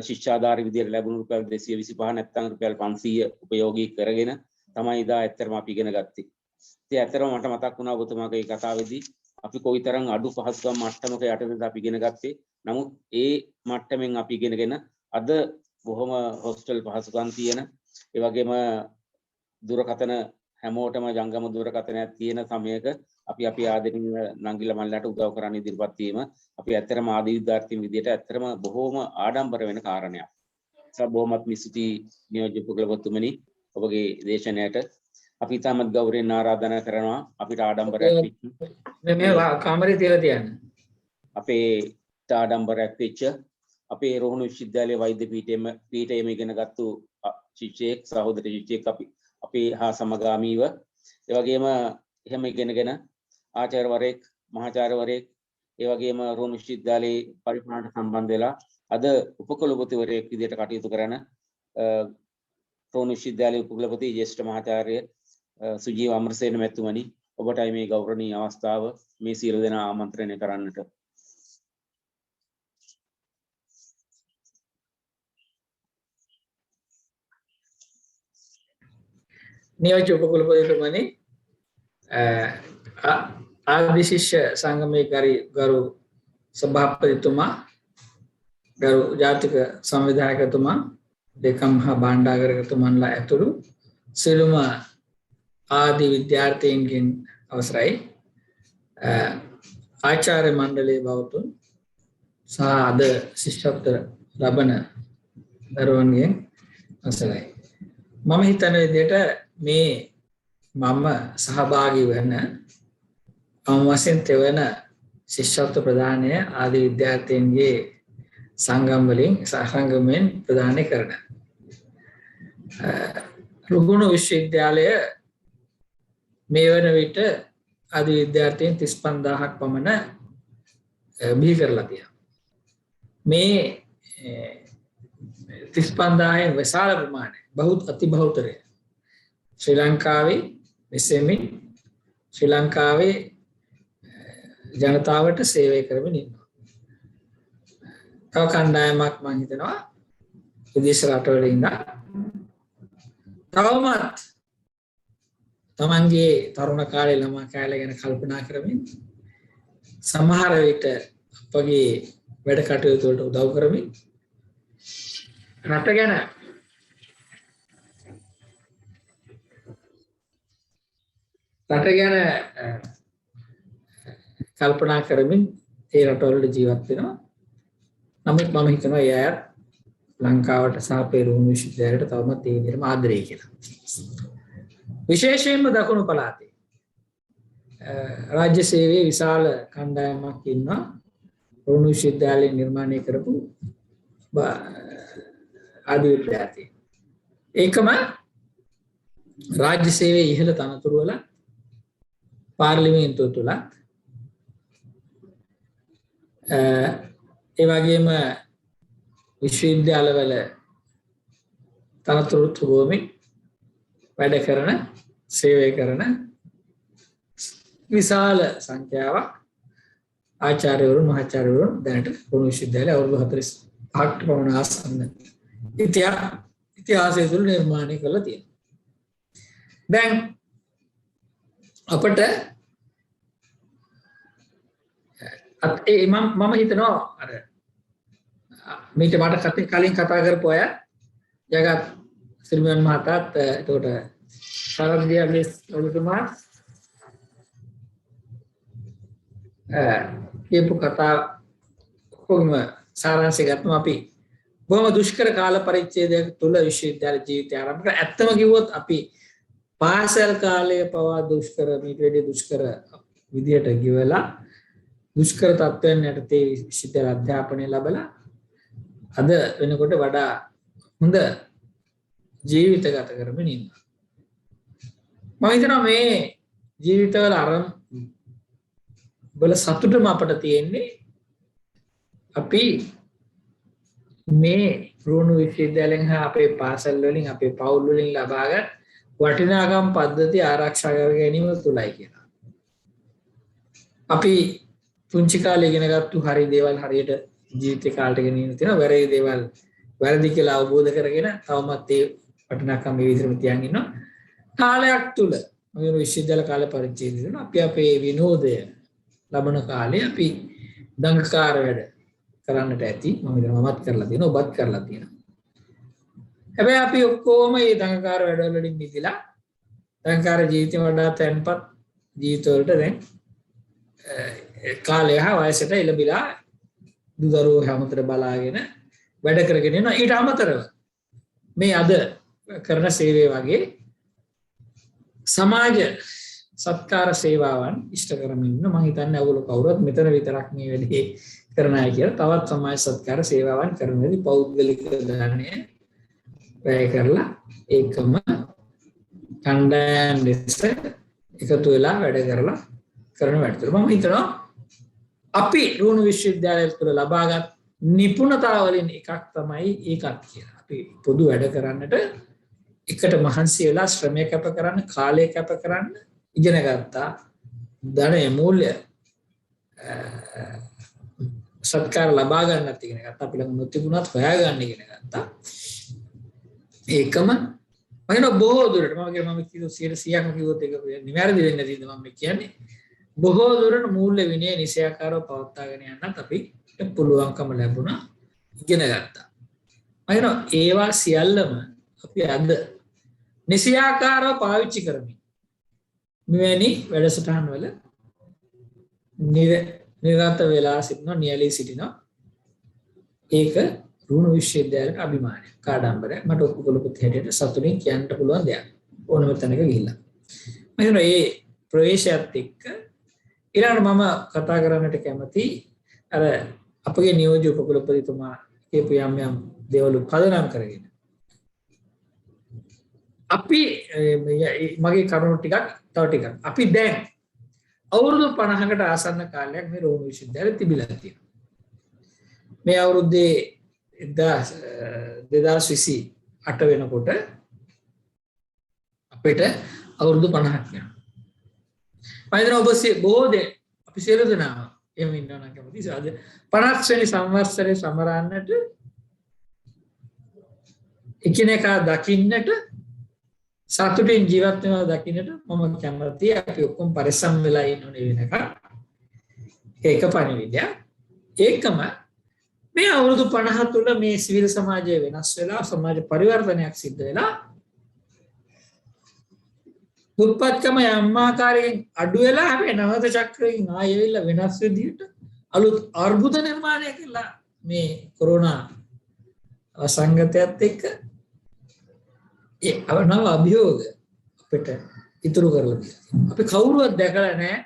ශිෂ්‍යාධාර විදියට ලැබුණු රුපියල් 225 නැත්නම් රුපියල් 500 උපයෝගී කරගෙන තමයි එදා ඇත්තටම අපි ඉගෙන ගත්තේ. ඉතින් ඇත්තටම මට මතක් වුණා ඔබතුමාගේ කතාවේදී අපි කොයිතරම් අඩු පහසුකම් මට්ටමක යටතේද අපි ඉගෙන ගත්තේ. නමුත් ඒ මට්ටමින් අපි ඉගෙනගෙන අද බොහොම හොස්ටල් පහසුකම් තියෙන ඒ වගේම දුරකථන හැමෝටම ජංගම දුරකථනයක් තියෙන සමයක අපි ආදරණීය නංගිලා මල්ලාට උදව් කරන්න ඉදිරිපත් වීම අපි ඇත්තටම ආදී විද්‍යාර්ථීන් විදියට ඇත්තටම බොහොම ආඩම්බර වෙන කාරණයක්. ඒක බොහොමත් ස්තුතියි නියෝජ්‍ය උපකුලපතිතුමනි ඔබගේ දේශනයට. අපි තාමත් ගෞරවයෙන් ආරාධනා කරනවා අපිට ආඩම්බරයක් මේ කාමරේ තියලා තියන්න. අපේ ආඩම්බරයක් වෙච්ච අපේ රෝහණ විශ්වවිද්‍යාලයේ වෛද්‍ය පීඨයේම ඉගෙනගත්තු ශිෂ්‍යයෙක් සහෝදර ශිෂ්‍යයෙක් අපි හා සමගාමීව ඒ වගේම එහෙම ඉගෙනගෙන ආචාර්යවරයෙක් මහාචාර්යවරයෙක් ඒ වගේම රෝහණ විශ්වවිද්‍යාලයේ පරිපාලනයට සම්බන්ධ වෙලා අද උපකුලපතිවරයෙක් විදිහට කටයුතු කරන රෝහණ විශ්වවිද්‍යාලයේ උපකුලපති ජ්‍යෙෂ්ඨ මහාචාර්ය සුජීව අමරසේන මැතිතුමනි ඔබටයි මේ ගෞරවනීය අවස්ථාව මේ සියලු දෙනා ආමන්ත්‍රණය කරන්නට. නියෝජ්‍ය උපකුලපතිතුමනි ආදි ශිෂ්‍ය සංගමයේ ගරු සභාපතිතුමා ගරු ජාතික සංවිධායකතුමා දෙකම් හා භාණ්ඩාගාරිකතුමන්ලා ඇතුළු සියලුම ආදි විද්‍යාර්ථීන්ගෙන් අවසරයි ආචාර්ය මණ්ඩලයේ බවතුන් සහ අද ශිෂ්‍යත්ව ලබන දරුවන්ගෙන් අවසරයි. මම හිතන විදිහට මේ මම සහභාගී වෙන වශයෙන් තෙවන ශිෂ්‍යත්ව ප්‍රදානය ආදි විද්‍යාර්ථීන්ගේ සංගමයෙන් ප්‍රදානය කරන රුහුණ විශ්වවිද්‍යාලය මේ වන විට ආදි විද්‍යාර්ථීන් 35000ක් පමණ බිහි කරලා තියෙනවා. මේ 35000න් විශාල ප්‍රමාණය අති බහුතරය ශ්‍රී ලංකාවේ මෙසෙමින් ශ්‍රී ලංකාවේ ජනතාවට සේවය කරමින් ඉන්නවා. තව කණ්ඩායමක් මම හිතනවා විදේශ රටවල ඉඳලා තවමත් තමන්ගේ තරුණ කාලේ ළමා කාලය ගැන කල්පනා කරමින් සමහර විට අපගේ වැඩ කටයුතු වලට උදව් කරමින් රට ගැන කල්පනා කරමින් ඒ රටවල ජීවත් වෙනවා. නමුත් මම හිතනවා ඒ අය ලංකාවට සහ පෙරමුණු විශ්වවිද්‍යාලයට තවමත් ඒ විදිහටම ආදරෙයි කියලා. විශේෂයෙන්ම දකුණු පළාතේ රාජ්‍ය සේවයේ විශාල කණ්ඩායමක් ඉන්නවා. පෙරමුණු විශ්වවිද්‍යාලය නිර්මාණය කරපු ආදි විද්‍යාර්ථී. ඒකම රාජ්‍ය සේවයේ ඉහළ තනතුරු වල පාර්ලිමේන්තුව තුල ඒ වගේම විශ්වවිද්‍යාලවල තනතුරු තුබෝමින් වැඩ කරන සේවය කරන විශාල සංඛ්‍යාවක් ආචාර්යවරුන් මහාචාර්යවරුන් දැනට රුහුණ විශ්වවිද්‍යාලයේ අවුරුදු 45ක් පමණ ආසන්න ඉතිහාසය තුළ නිර්මාණය කරලා තියෙනවා. දැන් අපට මම හිතනවා අර මේක මට කලින් කතා කරපු අය ජගත් සිරිමන් මහතාත් එතකොට සරද්දියාගේ ඔබතුමා කියපු කතා කොහොම සාරාංශය ගත්තම අපි බොහොම දුෂ්කර කාල පරිච්ඡේදයක තුල විශ්වවිද්‍යාල ජීවිතය ආරම්භ කරා. ඇත්තම කිව්වොත් අපි පාසල් කාලයේ පවා දුෂ්කර මේට වැඩි දුෂ්කර විදියට ගිවලා දුෂ්කර තත්ත්වයන් යටතේ විශ්වවිද්‍යාල අධ්‍යාපනය ලැබලා අද වෙනකොට වඩා හොඳ ජීවිත ගත කරමින් ඉන්නවා. මම හිතනවා මේ ජීවිතවල බල සතුටම අපට තියෙන්නේ අපි මේ රුහුණ විශ්වවිද්‍යාලයෙන් හා අපේ පාසල් වලින් අපේ පවුල් වලින් ලබාගත් වටිනාකම් පද්ධති ආරක්ෂා කර ගැනීම තුලයි කියලා. අපි පුංචි කාලේ ඉගෙනගත්තු හරි දේවල් හරියට ජීවිත කාලයට ගෙනියන්න තියෙනවා. වැරදි දේවල් වැරදි කියලා අවබෝධ කරගෙන තවමත් ඒ වටිනාකම් මේ විදිහටම තියන් ඉන්නවා. කාලයක් තුල මේ විශ්වවිද්‍යාල කාල පරිච්ඡේදය අපි අපේ විනෝදය ලබන කාලේ අපි දඟකාර වැඩ කරන්නට ඇති. මම හිතනවා මමත් කරලා තියෙනවා, ඔබත් කරලා තියෙනවා. හැබැයි අපි ඔක්කොම මේ දඟකාර වැඩවල වලින් මිදලා දඟකාර ජීවිතේ වඩා තැන්පත් ජීවිතවලට දැන් කාලය හා වයසට එළඹිලා දුදරුවෝ හැමතර බලාගෙන වැඩ කරගෙන යනවා. ඊට අමතරව මේ අද කරන සේවය වගේ සමාජ සත්කාර සේවාවන් ඉෂ්ට කරමින් ඉන්න. මම හිතන්නේ ඔයගොල්ලෝ කවුරුත් මෙතන විතරක් මේ වැඩේ කරන අය කියලා. තවත් සමාජ සත්කාර සේවාවන් කරනදී පෞද්ගලික ධනය වැය කරලා ඒකම කණ්ඩායම් ලෙස එකතු වෙලා වැඩ කරලා කරන වැඩ. මම හිතනවා අපි රුණු විශ්වවිද්‍යාලය තුළ ලබාගත් නිපුණතාවලින් එකක් තමයි ඒකත් කියලා. අපි පොදු වැඩ කරන්නට එකට මහන්සි වෙලා ශ්‍රමය කැප කරන්න, කාලය කැප කරන්න ඉගෙන ගත්තා. ධනයේ මූල්‍ය සත්කාර ලබා ගන්නත් ඉගෙන ගත්තා. අපි ළඟ නොතිබුණත් හොයාගන්න ඉගෙන ගත්තා. ඒකම මම බොහෝ දුරට මම කිව්ව 100%ක්ම කිව්වොත් ඒක නිවැරදි වෙන්නේ නැතිද මම කියන්නේ. බොහෝ දුරට මූල්‍ය විනය නිසයාකාරව පවත්වාගෙන යන්නත් අපිට පුළුවන්කම ලැබුණා, ඉගෙන ගත්තා. මම ඒවා සියල්ලම අපි අද නිසයාකාරව පාවිච්චි කරමින් මෙවැනි වැඩසටහන් වල නිරත වෙලා සිටිනවා, නියැලී සිටිනවා. ඒක රුණු විශ්වවිද්‍යාලයට අභිමානයක්, කාඩම්බරයක්. මට ඔප්පු කළොත් හැටියට සතුටින් කියන්න පුළුවන් දෙයක්. ඕනම තැනක ගිහිල්ලා. මම හිතනවා මේ ප්‍රවේශයත් එක්ක ඊළඟට මම කතා කරන්නට කැමති අර අපගේ නියෝජ්‍ය උපකුලපතිතුමා කියපු යම් දේවල් පදනම් කරගෙන අපි මගේ කරුණු ටිකක් තව ටිකක් අපි දැන් අවුරුදු 50කට ආසන්න කාලයක් මේ රෝම විශ්වවිද්‍යාලයේ තිබිලා තියෙනවා. මේ අවුරුද්දේ 2028 වෙනකොට අපිට අවුරුදු 50ක් යනවා. මම ඔබ බොහෝ දේ අපි සියලු දෙනා එහෙම ඉන්නවා නම් කැමතියි. අද 50 වෙනි සංවත්සරේ සමරන්නට එකිනෙකා දකින්නට සතුටින් ජීවත් වෙනවා දකින්නට මම කැමතියි. අපි ඔක්කොම පරිස්සම් වෙලා ඉන්නෝනේ වෙනකන්. ඒක පණිවිඩය. ඒකම මේ අවුරුදු 50 තුළ මේ සිවිල් සමාජය වෙනස් වෙලා සමාජ පරිවර්තනයක් සිද්ධ වෙලා දුප්පත්කම යම් ආකාරයෙන් අඩු වෙලා හැබැයි නවත චක්‍රයෙන් ආයෙවිල්ලා වෙනස් විදිහට අලුත් අර්බුද නිර්මාණය කළා මේ කොරෝනා සංගතයත් එක්ක. ඒ නව අභියෝග අපිට ඉතුරු කරලා තියෙනවා. අපි කවුරුවත් දැකලා නැහැ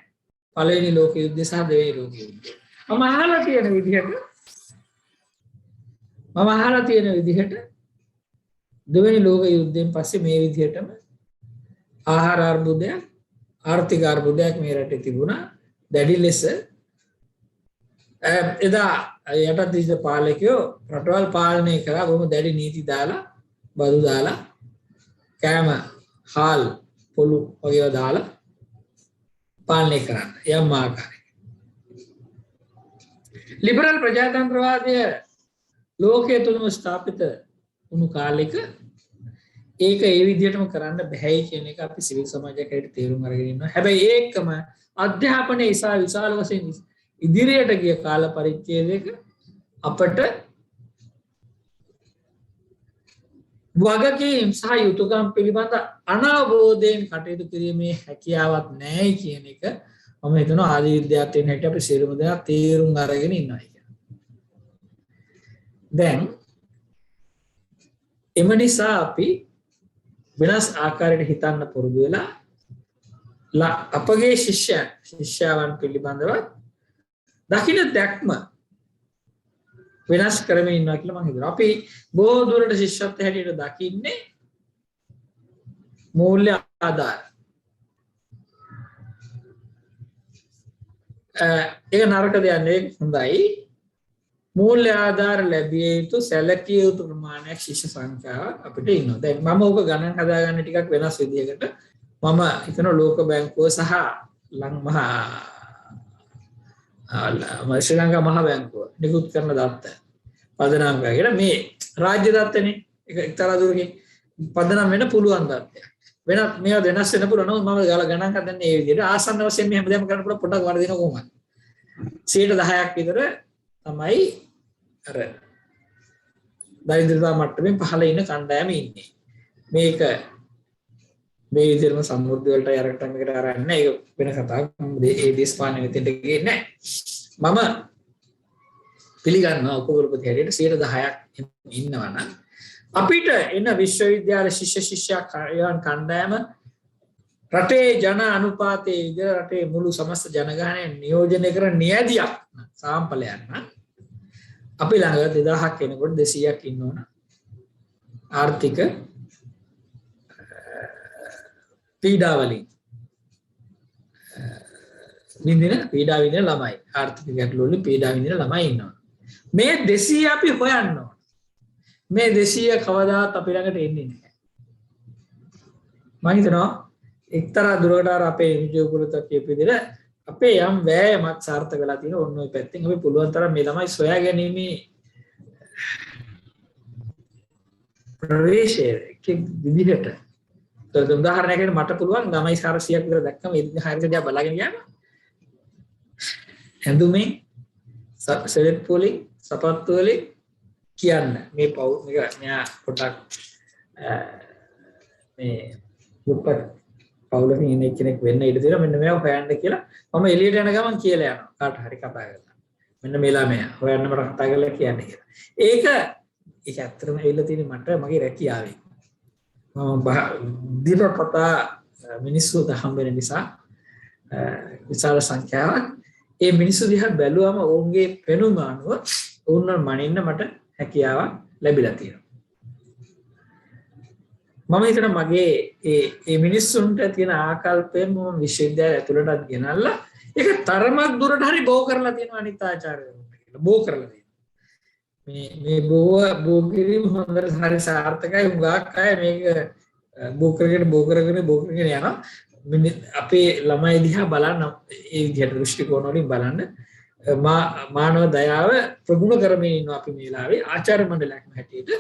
පළවෙනි ලෝක යුද්ධය සහ දෙවෙනි ලෝක යුද්ධය. මම අහලා තියෙන විදිහට දෙවෙනි ලෝක යුද්ධයෙන් පස්සේ මේ විදිහටම ආහාර අර්බුදයක්, ආර්ථික අර්බුදයක් මේ රටේ තිබුණා. දැඩි ලෙස එදා යටත් විජිත පාලකයෝ රටවල් පාලනය කරා බොහොම දැඩි නීති දාලා, බදු දාලා, කෑම, හාල්, පොළු වගේ දාලා පාලනය කරන්න යම් ආකාරයක. ලිබරල් ප්‍රජාතන්ත්‍රවාදය ලෝකයේ තුලම ස්ථාපිත වුණු කාලෙක ඒක ඒ විදිහටම කරන්න බැහැයි කියන එක අපි සිවිල් සමාජයක් හැටියට තේරුම් අරගෙන ඉන්නවා. හැබැයි ඒකම අධ්‍යාපනයේ විශාල වශයෙන් ඉදිරියට ගිය කාල පරිච්ඡේදයක අපට වගකීම් සහ යුතුකම් පිළිබඳ අනවබෝධයෙන් කටයුතු කිරීමේ හැකියාවක් නැහැ කියන එක මම හිතනවා ආදී විද්‍යාර්ථීන් හැටියට අපි සියලුම දෙනා තේරුම් අරගෙන ඉන්නවා කියලා. දැන් එම නිසා අපි වෙනස් ආකාරයකට හිතන්න පුරුදු වෙලා අපගේ ශිෂ්‍යයන් පිළිබඳව දකින්න දැක්ම වෙනස් කරමින් ඉන්නවා කියලා මම හිතනවා. අපි බොහෝ දුරට ශිෂ්‍යත්වයට හැටියට දකින්නේ මූල්‍ය ආධාර. ඒක නරක දෙයක් නෙවෙයි, හොඳයි. මූල්‍ය ආධාර ලැබිය යුතු සැලකිය යුතු ප්‍රමාණයක් ශිෂ්‍ය සංඛ්‍යාවක් අපිට ඉන්නවා. දැන් මම ඕක ගණන් හදාගන්න ටිකක් වෙනස් විදියකට මම හිතනවා ලෝක බැංකුව සහ ශ්‍රී ලංකා මහ බැංකුව නිකුත් කරන දත්ත පදනම් කරගෙන මේ රාජ්‍ය දත්තනේ ඒක එක්තරා දුරකින් පදනම් වෙන්න පුළුවන් දත්තයක්. වෙනත් මේවා වෙනස් වෙන්න පුළුවන්. නමුත් මම ගණන් හදන්නේ මේ විදිහට ආසන්න වශයෙන් මේ හැමදේම කරන්න පුළුවන්. පොඩ්ඩක් වර්ධින කොහොමද 10% විතර තමයි අර දරිද්‍රතා මට්ටමින් පහළ ඉන්න කණ්ඩායම ඉන්නේ. මේක මේ විදිහටම සම්මුද්ධ වලට යරකට මේකට අරන්නේ ඒක වෙන කතාවක්. ඒ දේශපාලන විදිහට ගියේ නැහැ. මම පිළිගන්නවා උපකුලපති හැටියට 10% ඉන්නවා නම් අපිට එන විශ්වවිද්‍යාල ශිෂ්‍යයන් කණ්ඩායම රටේ ජන අනුපාතයේ විදිහට රටේ මුළු සමස්ත ජනගහනය නියෝජනය කරන නියැදියක් සාම්පලයක් නම් අපි ළඟ 2000ක් වෙනකොට 200ක් ඉන්නවන ආර්ථික පීඩාවලින් පීඩා විඳින ළමයි ආර්ථික ගැටලු වලින් පීඩා විඳින ළමයි ඉන්නවා. මේ 200 අපි හොයන්න ඕන. මේ 200 කවදාත් අපි ළඟට එන්නේ නැහැ. මම හිතනවා එක්තරා දුරකට අපේ නියෝජකවලට කියපු විදිහට අපේ යම් වෑයමක් සාර්ථක වෙලා තියෙන ඕන ඔය පැත්තෙන් අපි පුළුවන් තරම් මේ ළමයි සොයා ගැනීමේ ප්‍රවේශයේ විදිහට උදාහරණයකට මට පුළුවන් ළමයි 400ක් විතර දැක්කම ඒ හරියට දිහා බලාගෙන ගියාම ඇඳුමේ සෙලෙට් පොලි සපත්තු වලින් කියන්න මේ පව් මේක මෙයා පොඩක් මේ දුප්පත් පවුලක ඉන්න කෙනෙක් වෙන්න ඉඩ තියෙනවා මෙන්න මේව හොයන්න කියලා මම එළියට යන ගමන් කියලා යනවා කාට හරි කතා කරලා මෙන්න මේ ළමයා හොයන්න මට කතා කරලා කියන්න කියලා. ඒක ඇත්තටම ඇවිල්ලා තියෙන්නේ මට මගේ රැකියාවේ. මම දිනපතා මිනිස්සුන්ට හම්බ වෙන නිසා විශාල සංඛ්‍යාවක් ඒ මිනිස්සු දිහා බැලුවම ඔවුන්ගේ පෙනුම අනුව ඔවුන් මනින්න මට හැකියාවක් ලැබිලා තියෙනවා. මම හිතන මගේ ඒ මිනිස්සුන්ට තියෙන ආකල්පයෙන් මම විශ්වවිද්‍යාලය ඇතුළටත් ගෙනල්ලා ඒක තරමක් දුරට හරි බෝ කරලා තියෙනවා අනිත් ආචාර්යවරුන්ට කියලා බෝ කරලා තියෙනවා. මේ බෝ කිරීම හොඳට හරි සාර්ථකයි හුඟක් අය මේක බෝ කරගෙන යනවා. අපේ ළමයි දිහා බලන්න ඒ විදිහට දෘෂ්ටි කෝණ වලින් බලන්න මානව දයාව ප්‍රගුණ කරමින් ඉන්නවා අපි මේ වෙලාවේ ආචාර්ය මණ්ඩලයක්ම හැටියට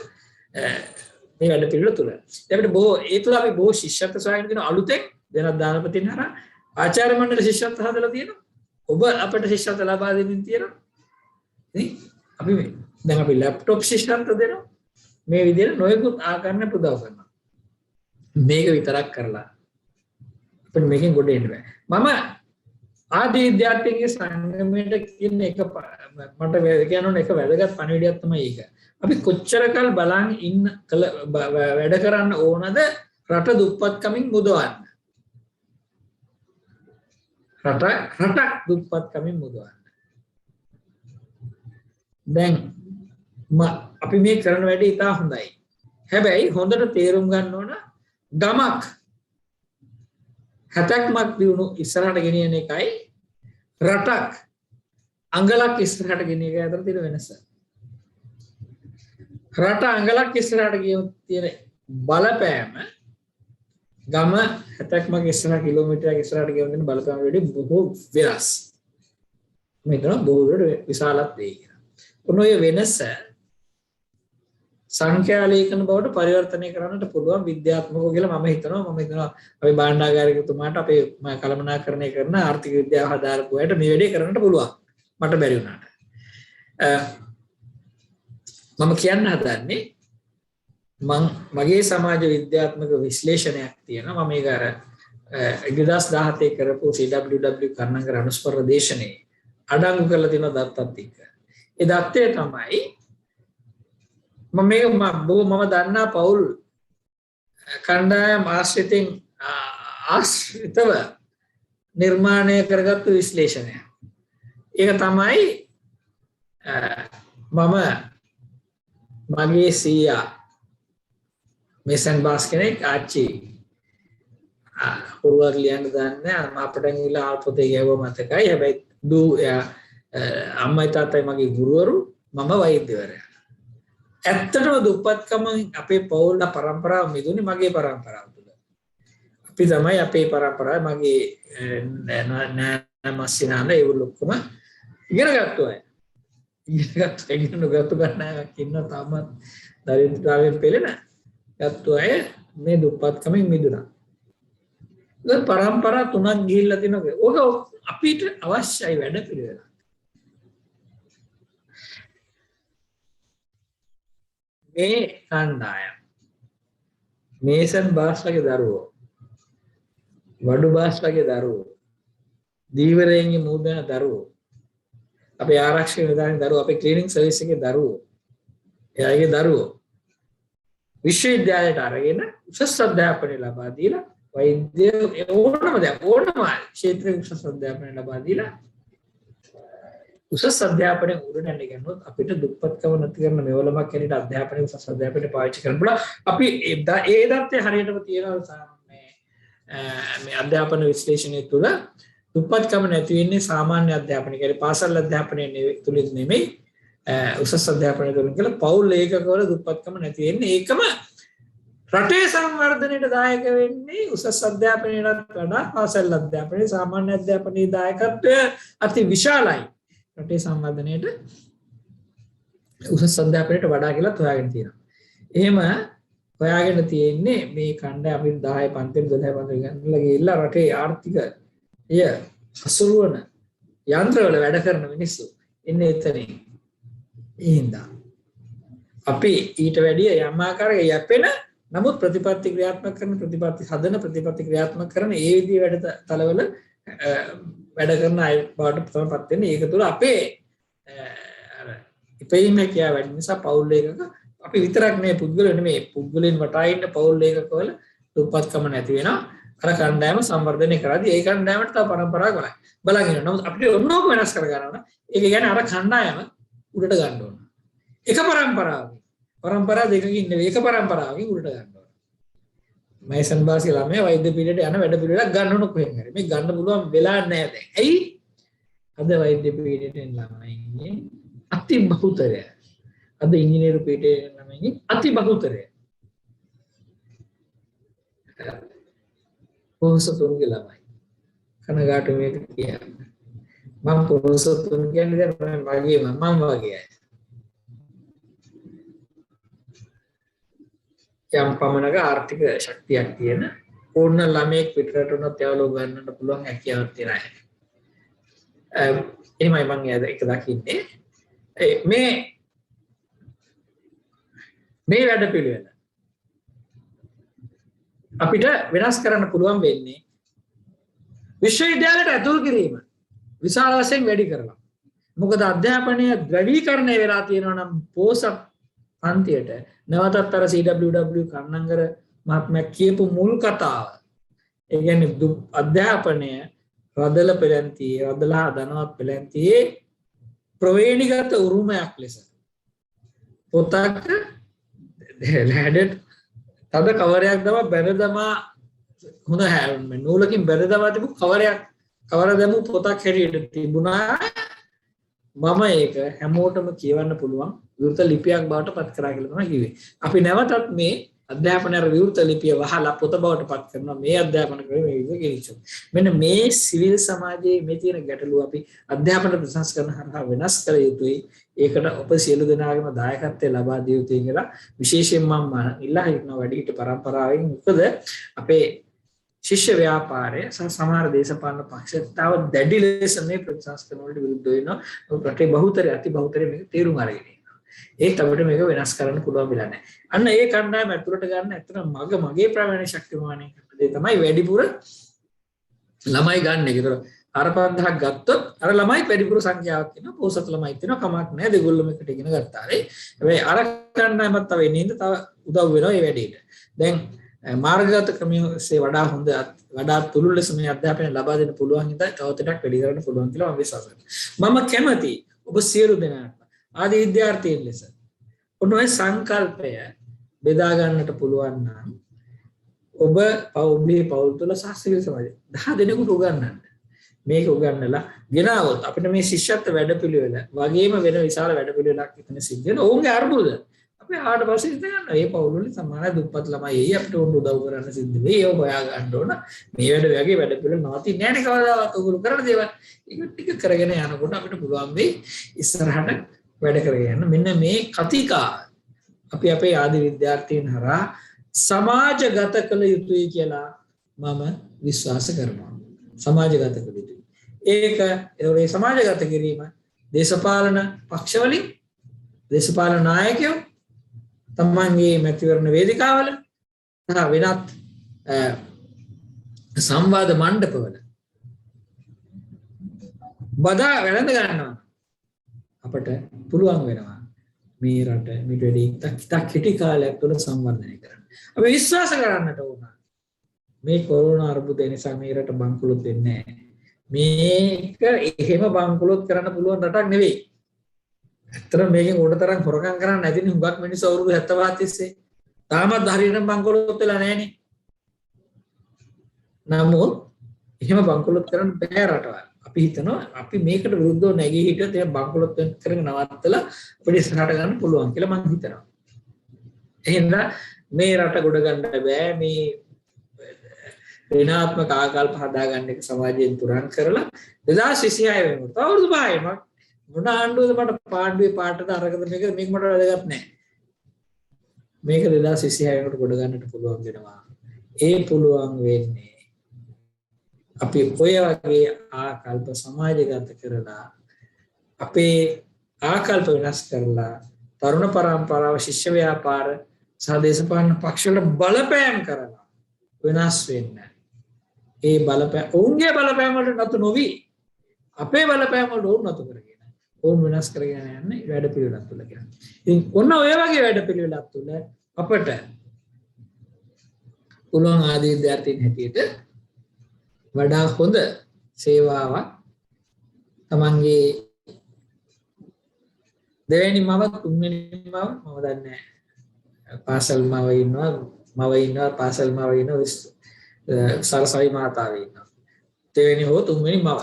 මේ වැඩ පිළිවෙල තුල. ඒකට බොහෝ ඒ තුල අපි බොහෝ ශිෂ්‍යත්ව සොයාගෙන තියෙන අලුතෙන් වෙනත් දානපතින් හරහා ආචාර්ය මණ්ඩල ශිෂ්‍යත්ව හදලා තියෙනවා. ඔබ අපිට ශිෂ්‍යත්ව ලබා දෙමින් තියෙනවා. නේ? අපි දැන් අපි ලැප්ටොප් ශිෂ්‍යත්ව දෙනවා. මේ විදිහට නොයෙකුත් ආකාරයෙන් පුදව කරනවා. මේක විතරක් කරලා අපිට මේකෙන් ගොඩ එන්න බෑ. මම ආදී විද්‍යාර්ථීන්ගේ සංගමයට කියන එක මට කියන්න එක වැදගත් පණිවිඩයක් තමයි ඒක. අපි කොච්චරකල් බලන් ඉන්න වැඩ කරන්න ඕනද රට දුප්පත්කමින් මුදවන්න. රටක් දුප්පත්කමින් මුදවන්න. දැන් අපි මේ කරන වැඩේ ඉතා හොඳයි. හැබැයි හොඳට තේරුම් ගන්න ඕන ගමක් 70ක් දිනු ඉස්සරහට ගෙනියන එකයි රටක් අඟලක් ඉස්සරහට ගෙනියන එක අතර තියෙන වෙනස. රට අඟලක් ඉස්සරහට ගියොත් තියෙන බලපෑම ගම 70ක් ඉස්සරහ කිලෝමීටරයක් ඉස්සරහට ගෙවන දෙන බලපෑම වලදී බොහෝ වෙනස්. මෙතන බොහෝ දුරට විශාලත් වෙයි කියලා. ඔය වෙනස සංඛ්‍යාලේඛන බවට පරිවර්තනය කරන්නට පුළුවන් විද්‍යාත්මකව කියලා මම හිතනවා අපි භාණ්ඩාගාරිකතුමාට අපේ කළමනාකරණය කරන ආර්ථික විද්‍යාව හදාරපු අයට මේ වැඩේ කරන්නට පුළුවන් මට බැරි වුණාට මම කියන්න හදන්නේ මගේ සමාජ විද්‍යාත්මක විශ්ලේෂණයක් තියෙනවා මම මේක අර 2017 කරපු CWW කර්ණංකර අනුස්මර දේශනේ අඩංගු කරලා තියෙන දත්තත් එක්ක ඒ දත්තය තමයි මම දන්නා පවුල් කණ්ඩායම් ආශ්‍රිතව නිර්මාණය කරගත්තු විශ්ලේෂණය. ඒක තමයි මම මගේ සීයා මේසන් බාස් කෙනෙක් ආච්චි හුරුවක් ලියන්න දන්නේ අපිට ගිහලා පොතේ ගියව මතකයි. හැබැයි අම්මයි තාත්තයි මගේ ගුරුවරු මම වෛද්‍යවරයා. ඇත්තටම දුප්පත්කම අපේ පවුල් පරම්පරාව මිදුනේ මගේ පරම්පරාව තුළ. අපි තමයි අපේ පරම්පරාව මගේ නෑමස්සිනාල ඒගොල්ලෝ ඔක්කොම ඉගෙන ගත්තා අය. ඉගෙන ගත්ත ගන්නක් ඉන්න තාමත් දරිද්‍රතාවයෙන් පෙළෙන ගත්තා අය මේ දුප්පත්කමෙන් මිදුණා. ඒ පරම්පරා තුනක් ගිහිල්ලා තිනවා. ඕක අපිට අවශ්‍යයි වැඩ පිළිවෙල. මේ කණ්ඩායම් මේසන් බාස්ලගේ දරුවෝ වඩු බාස්ලගේ දරුවෝ දීවරයන්ගේ මූදන දරුවෝ අපේ ආරක්ෂක නිලධාරීන් දරුවෝ අපේ ක්ලීනින් සර්විස් එකේ දරුවෝ එයාගේ දරුවෝ විශ්වවිද්‍යාලයට අරගෙන උසස් අධ්‍යාපනය ලබා දීලා වෛද්‍ය ඕනම දෙයක් ඕනම ක්ෂේත්‍රයක උසස් අධ්‍යාපනය ලබා දීලා උසස් අධ්‍යාපනය උඩට යන්න ගන්නොත් අපිට දුප්පත්කම නැති කරන මෙවලමක් කෙනෙක් අධ්‍යාපනය උසස් අධ්‍යාපනය පාවිච්චි කරන්න පුළුවන්. අපි ඒ දත්තේ හරියටම තියෙනවා මේ අධ්‍යාපන විශ්ලේෂණය තුළ දුප්පත්කම නැති වෙන්නේ සාමාන්‍ය අධ්‍යාපනය කියන්නේ පාසල් අධ්‍යාපනය තුලින් නෙමෙයි උසස් අධ්‍යාපනය තුලින් කියලා පෞල් ඒකකවල දුප්පත්කම නැති වෙන්නේ. ඒකම රටේ සංවර්ධනයට දායක වෙන්නේ උසස් අධ්‍යාපනයටත් වඩා පාසල් අධ්‍යාපනයේ සාමාන්‍ය අධ්‍යාපනයේ දායකත්වය අති විශාලයි. රටේ සංවර්ධනයට උසස් අධ්‍යාපනයට වඩා කියලා හොයාගෙන තියෙනවා. එහෙම හොයාගෙන තියෙන්නේ මේ කණ්ඩායම අපි 10 පන්තිම 12 පන්තිම ගන්නලා ගිහිල්ලා රටේ ආර්ථික හසුරුවන යන්ත්‍රවල වැඩ කරන මිනිස්සු ඉන්නේ එතනින්. ඒ හින්දා අපි ඊට වැඩිය යම් ආකාරයක යැපෙන නමුත් ප්‍රතිපත්ති ක්‍රියාත්මක කරන ප්‍රතිපත්ති හදන ප්‍රතිපත්ති ක්‍රියාත්මක කරන ඒ විදිහේ වැඩ තලවල වැඩ කරන අය බවට තමයිපත් වෙන්නේ. ඒක තුළ අපේ අර ඉපීම කියා වැඩි නිසා පෞල් ඒකක අපි විතරක් නෙවෙයි පුද්ගලයෝ නෙමෙයි පුද්ගලයන් වටා ඉන්න පෞල් ඒකකවල දුප්පත්කම නැති වෙනවා. අර කණ්ඩායම සංවර්ධනය කරද්දී ඒ කණ්ඩායමට තව පරම්පරාවක් බලන් ඉන්නවා. නමුත් අපිට ඔන්නෝක වෙනස් කර ගන්නවා. ඒක කියන්නේ අර කණ්ඩායම උඩට ගන්න ඕන. එක පරම්පරා දෙකකින් නෙවෙයි එක පරම්පරාවකින් උඩට ගන්න ඕන. මයිසන් බාසි ළමයා වෛද්‍ය පීඨයට යන වැඩ පිළිවෙලක් ගන්න ඕන කොහෙන් හරි. මේ ගන්න පුළුවන් වෙලා නැහැ දැන්. ඇයි? අද වෛද්‍ය පීඨයට එන ළමයින්ගේ අති බහුතරය. අද ඉංජිනේරු පීඨයේ එන ළමයින්ගේ අති බහුතරය. පොහොසතුන්ගේ ළමයි. කනගාටු මේක කියන්නේ. මම පොහොසතුන් කියන්නේ දැන් මගේ මම වගේ අය. යම් පමණක ආර්ථික ශක්තියක් තියෙන ඕන ළමයෙක් පිටරට උනත් යවලෝ ගන්නට පුළුවන් හැකියාවක් තියෙන අය. එහෙමයි මම ඒක දකින්නේ. මේ වැඩ පිළිවෙල අපිට වෙනස් කරන්න පුළුවන් වෙන්නේ විශ්වවිද්‍යාලයට ඇතුල් කිරීම විශාල වශයෙන් වැඩි කරලා. මොකද අධ්‍යාපනය ද්‍රවීකරණය වෙලා තියෙනවා නම් පෝසත් පන්තියට නැවතත් අර CWW කන්නංගර මහත්මයා කියපු මුල් කතාව. ඒ කියන්නේ අධ්‍යාපනය රදල පෙළන්තියේ රදලා ධනවත් පෙළන්තියේ ප්‍රවේණිගත උරුමයක් ලෙස පොතක් ලැඩට තද කවරයක් දමා බැර දමා හොඳ නූලකින් බැර දමා තිබු කවර දැමු පොතක් හැටියට තිබුණා. මම ඒක හැමෝටම කියවන්න පුළුවන් විවෘත ලිපියක් බවට පත් කරා කියලා තමයි කිව්වේ. අපි නැවතත් මේ අධ්‍යාපනය විවෘත ලිපිය වහලා පොත බවට පත් කරනවා මේ අධ්‍යාපන ක්‍රමය මේ විදිහට ගෙනිච්චොත්. මෙන්න මේ සිවිල් සමාජයේ මේ තියෙන ගැටලුව අපි අධ්‍යාපන ප්‍රසංස්කරණ හරහා වෙනස් කළ යුතුයි. ඒකට ඔබ සියලු දෙනාගේම දායකත්වය ලබා දිය යුතුයි කියලා විශේෂයෙන් මම ඉල්ලා හිටනවා වැඩිහිටි පරම්පරාවෙන්. මොකද අපේ ශිෂ්‍ය ව්‍යාපාරය සහ සමහර දේශපාලන පක්ෂ තව දැඩි ලෙස මේ ප්‍රතිසංස්කරණ වලට විරුද්ධ වෙනවා. රටේ බහුතරය අති බහුතරය මේක තේරුම් අරගෙන ඉන්නවා. ඒත් අපිට මේක වෙනස් කරන්න පුළුවන් වෙලා නැහැ. අන්න ඒ කණ්ඩායම ඇතුළට ගන්න ඇත්තට මගේ ප්‍රවේණ ශක්තිමානය කරන දේ තමයි වැඩිපුර ළමයි ගන්න එක. ඒතර 4-5000ක් ගත්තොත් අර ළමයි වැඩිපුර සංඛ්‍යාවක් ඉන්නවා. පොසත් ළමයි ඉන්නවා කමක් නැහැ. දෙගොල්ලම එකට ඉගෙන ගත්තා. හැබැයි අර කණ්ඩායමත් තව එන්නේ ඉඳ තව උදව් වෙනවා මේ වැඩේට. දැන් මාර්ගගත ක්‍රමයේ වඩා හොඳ වඩා තුළු ලෙස මේ අධ්‍යාපනය ලබා දෙන්න පුළුවන් හින්දා තවතටක් වැඩි කරන්න පුළුවන් කියලා මම විශ්වාස කරනවා. මම කැමතියි ඔබ සියලු දෙනාට ආදී විද්‍යාර්ථීන් ලෙස ඔන්න ඔය සංකල්පය බෙදා ගන්නට පුළුවන් නම් ඔබ ඔබේ පවුල් තුළ සාස්ත්‍රීය සමාජය 10 දෙනෙකුට උගන්වන්න. මේක උගන්වලා ගෙනාවොත් අපිට මේ ශිෂ්‍යත්ව වැඩපිළිවෙල වගේම වෙන විශාල වැඩපිළිවෙලක් එතන සිද්ධ වෙනවා. ඔවුන්ගේ අර්බුද අපි ආවට පස්සේ ඉතින් ගන්න මේ පවුල් වල සමාන දුප්පත් ළමයි එයි අපිට උදව් කරන්න සිද්ධ වෙයි. ඒක හොයා ගන්න ඕන. මේ වැඩ පිළිවෙල නවතින්නේ නැහැ නේ කවදාවත්. ඔයගොල්ලෝ කරන දේවල් ඒක ටික කරගෙන යනකොට අපිට පුළුවන් වෙයි ඉස්සරහට වැඩ කරගෙන යන්න. මෙන්න මේ කතිකා අපි අපේ ආදි විද්‍යාර්ථීන් හරහා සමාජගත කළ යුතුයි කියලා මම විශ්වාස කරනවා. සමාජගත කළ යුතුයි. ඒක ඒ සමාජගත කිරීම දේශපාලන පක්ෂවලින් දේශපාලන නායකයෝ තමන්ගේ මැතිවරණ වේදිකාවල සහ වෙනත් සංවාද මණ්ඩපවල බදා වැළඳ ගන්නවා. අපට පුළුවන් වෙනවා මේ රට මිට වැඩි ඉතා කෙටි කාලයක් තුළ සංවර්ධනය කරන්න. අපි විශ්වාස කරන්නට ඕන මේ කොරෝනා අර්බුදය නිසා මේ රට බංකොලොත් වෙන්නේ නැහැ. මේක එහෙම බංකොලොත් කරන්න පුළුවන් රටක් නෙවෙයි. ඇත්තට මේකෙන් උඩතරම් හොරකම් කරන්න නැතිනේ හුඟක් මිනිස්සු අවුරුදු 75 තිස්සේ. තාමත් හරියටම බංකොලොත් වෙලා නැහනේ. නමුත් එහෙම බංකොලොත් කරන්න බෑ රටවල්. අපි හිතනවා අපි මේකට විරුද්ධව නැගී හිටියොත් ඒ බංකොලොත් කරගෙන නවත්තලා අපිට ඉස්සරහට ගන්න පුළුවන් කියලා මම හිතනවා. එහෙනම් මේ රට ගොඩ ගන්න බෑ මේ ඍණාත්මක ආකල්ප හදාගන්න එක සමාජයෙන් තුරන් කරලා 2026 වෙනකොට අවුරුදු 5යි මොන ආණ්ඩුවද මට පාඩුවේ පාටට අරගෙන මේක මට වැදගත් නැහැ. මේක 2026 වෙනකොට ගොඩ ගන්නට පුළුවන් වෙනවා. ඒ පුළුවන් වෙන්නේ අපි ඔය වගේ ආකල්ප සමාජගත කරලා අපේ ආකල්ප වෙනස් කරලා තරුණ පරම්පරාව ශිෂ්‍ය ව්‍යාපාර සහ දේශපාලන පක්ෂ වල බලපෑම් කරලා වෙනස් වෙන්න. ඒ බලපෑම ඔවුන්ගේ බලපෑම වලට නතු නොවි අපේ බලපෑම වලට ඔවුන් නතු කරගෙන ඔවුන් වෙනස් කරගෙන යන්නේ වැඩ පිළිවෙලක් තුළ කියන්නේ. ඉතින් ඔන්න ඔය වගේ වැඩ පිළිවෙලක් තුළ අපට පුළුවන් ආදී විද්‍යාර්ථීන් හැටියට වඩා හොඳ සේවාවක් තමන්ගේ දෙවෙනි මව තුන්වෙනි මව මම දන්නේ පාසල් මව ඉන්නවා පාසල් මව ඉන්නවා සරසවි මාතාව ඉන්නවා දෙවෙනි හෝ තුන්වෙනි මව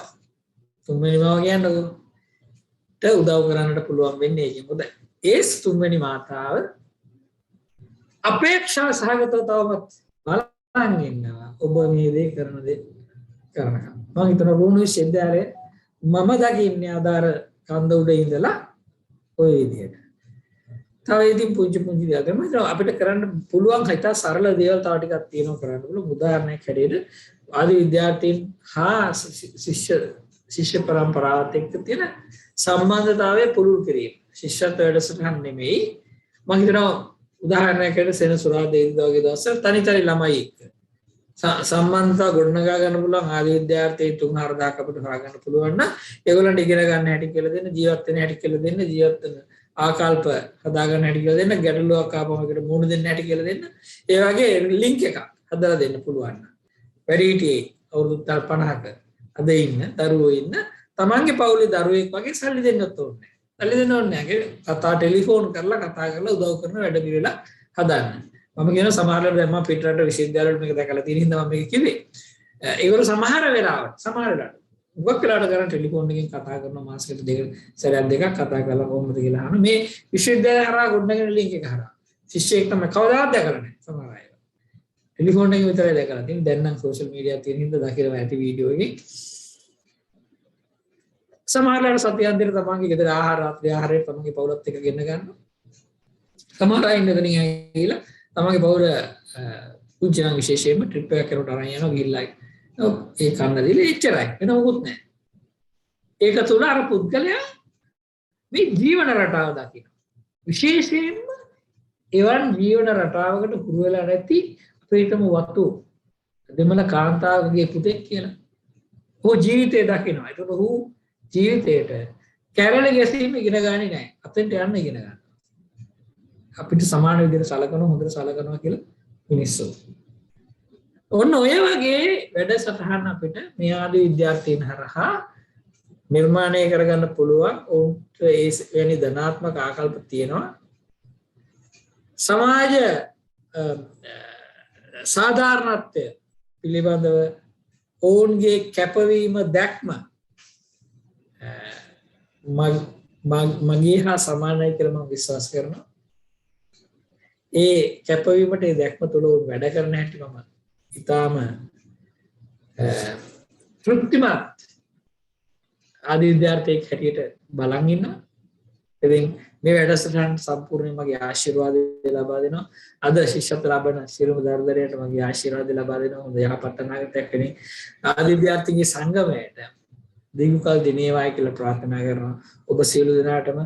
කියන්නේ උදව් කරන්නට පුළුවන් වෙන්නේ ඒකෙන් හොඳයි. ඒ තුන්වෙනි මාතාව අපේක්ෂා සහගතව තවමත් බලන් ඉන්නවා ඔබ මේ දේ කරන දේ කරනවා. මම හිතන රුණු විශ්වවිද්‍යාලයේ මම දකින්නේ ආදාර කන්ද උඩ ඉඳලා ඔය විදිහට. තව ඉතින් පුංචි දේවල් මම අපිට කරන්න පුළුවන් හිතා සරල දේවල් තව ටිකක් තියෙනවා කරන්න පුළුවන්. උදාහරණයක් හැටියට ආදි විද්‍යාර්ථීන් හා ශිෂ්‍ය පරම්පරාවත් එක්ක තියෙන සම්බන්ධතාවය පුළුල් කිරීම. ශිෂ්‍යත්ව වැඩසටහන් නෙමෙයි. මම හිතනවා උදාහරණයක් හැටියට සෙනසුරාදා ඉරිදා වගේ දවස්වල තනි ළමයි එක්ක සම්බන්ධතාව ගොඩනගා ගන්න පුළුවන් ආදි විද්‍යාර්ථී 3-4000ක් අපිට හොයාගන්න පුළුවන් නම් ඒගොල්ලන්ට ඉගෙන ගන්න හැටි කියලා දෙන්න ජීවත් වෙන හැටි කියලා දෙන්න ජීවත් වෙන ආකල්ප හදා ගන්න හැටි කියලා දෙන්න ගැටලුවක් ආපම එකට මුහුණ දෙන්න හැටි කියලා දෙන්න ඒ වගේ ලින්ක් එකක් හදලා දෙන්න පුළුවන් නම් වැඩි හිටියේ අවුරුදු 50ක අද ඉන්න දරුවෝ ඉන්න තමන්ගේ පවුලේ දරුවෙක් වගේ සල්ලි දෙන්නත් ඕනේ. සල්ලි දෙන්න ඕනේ නැහැ. කතා ටෙලිෆෝන් කරලා කතා කරලා උදව් කරන වැඩ පිළිවෙල හදන්න. මම කියන සමහරවල් දැන් මම පිටරට විශ්වවිද්‍යාලවල මේක දැකලා තියෙන හින්දා මම මේක කිව්වේ. ඒගොල්ලෝ සමහර වෙලාවට උගක් වෙලාවට කරන් ටෙලිෆෝන් එකකින් කතා කරන මාසෙකට දෙකක් කතා කරලා කොහොමද කියලා අහන මේ විශ්වවිද්‍යාලය හරහා ගොඩනගෙන ලින්ක් එක හරහා. ශිෂ්‍යයෙක් තමයි කවදාවත් දැකලා නැහැ සමහර අය. ටෙලිෆෝන් එකේ විතරයි දැකලා තියෙන්නේ. දැන් නම් සෝෂල් මීඩියා තියෙන හින්දා දකිනවා ඇති වීඩියෝ එකේ. සමහරවල් සතියක් දෙක තමන්ගේ ගෙදර ආහාර රාත්‍රී ආහාරය තමන්ගේ පවුලත් එක්ක ගෙන්න ගන්නවා. සමහර අය ඉන්නකනින් ඇවිල්ලා තමන්ගේ පවුල පුංචි නම් විශේෂයෙන්ම ට්‍රිප් එකක් කරනට අරන් යනවා ගිහිල්ලා ඒ කන්න දීලා එච්චරයි වෙන මොකුත් නැහැ. ඒක තුල අර පුද්ගලයා මේ ජීවන රටාව දකින්න. විශේෂයෙන්ම එවන් ජීවන රටාවකට හුරු වෙලා නැති අපේටම වතු දෙමළ කාන්තාවගේ පුතෙක් කියලා. ਉਹ ජීවිතේ දකින්නවා. ඒක ඔහු ජීවිතේට කැරළ ගැසීම ඉගෙන ගන්නේ නැහැ. අතෙන්ට යන්න ඉගෙන ගන්නවා. අපිට සමාන විදිහට සලකනවා හොඳට සලකනවා කියලා මිනිස්සු. ඔන්න ඔය වගේ වැඩසටහන් අපිට මේ ආදී විද්‍යාර්ථීන් හරහා නිර්මාණය කරගන්න පුළුවන්. ඔවුන්ට ඒ වෙනි ධනාත්මක ආකල්ප තියෙනවා. සමාජ සාධාරණත්වය පිළිබඳව ඔවුන්ගේ කැපවීම දැක්ම මගේ හා සමානයි කියලා මම විශ්වාස කරනවා. ඒ කැපවීමට ඒ දැක්ම තුළ වැඩ කරන හැටි මම ඉතාම තෘප්තිමත් ආදි විද්‍යාර්ථයෙක් හැටියට බලන් ඉන්නවා. ඉතින් මේ වැඩසටහන සම්පූර්ණයෙන් මගේ ආශිර්වාදය ලබා දෙනවා. අද ශිෂ්‍යත්ව ලබන සියලුම දරුදරයන්ට මගේ ආශිර්වාදය ලබා දෙනවා. හොඳ යහපත් අනාගතයක් වෙනින් ආදි විද්‍යාර්ථීන්ගේ සංගමයට දීර්ඝ කාල දිනේවායි කියලා ප්‍රාර්ථනා කරනවා. ඔබ සියලු දෙනාටම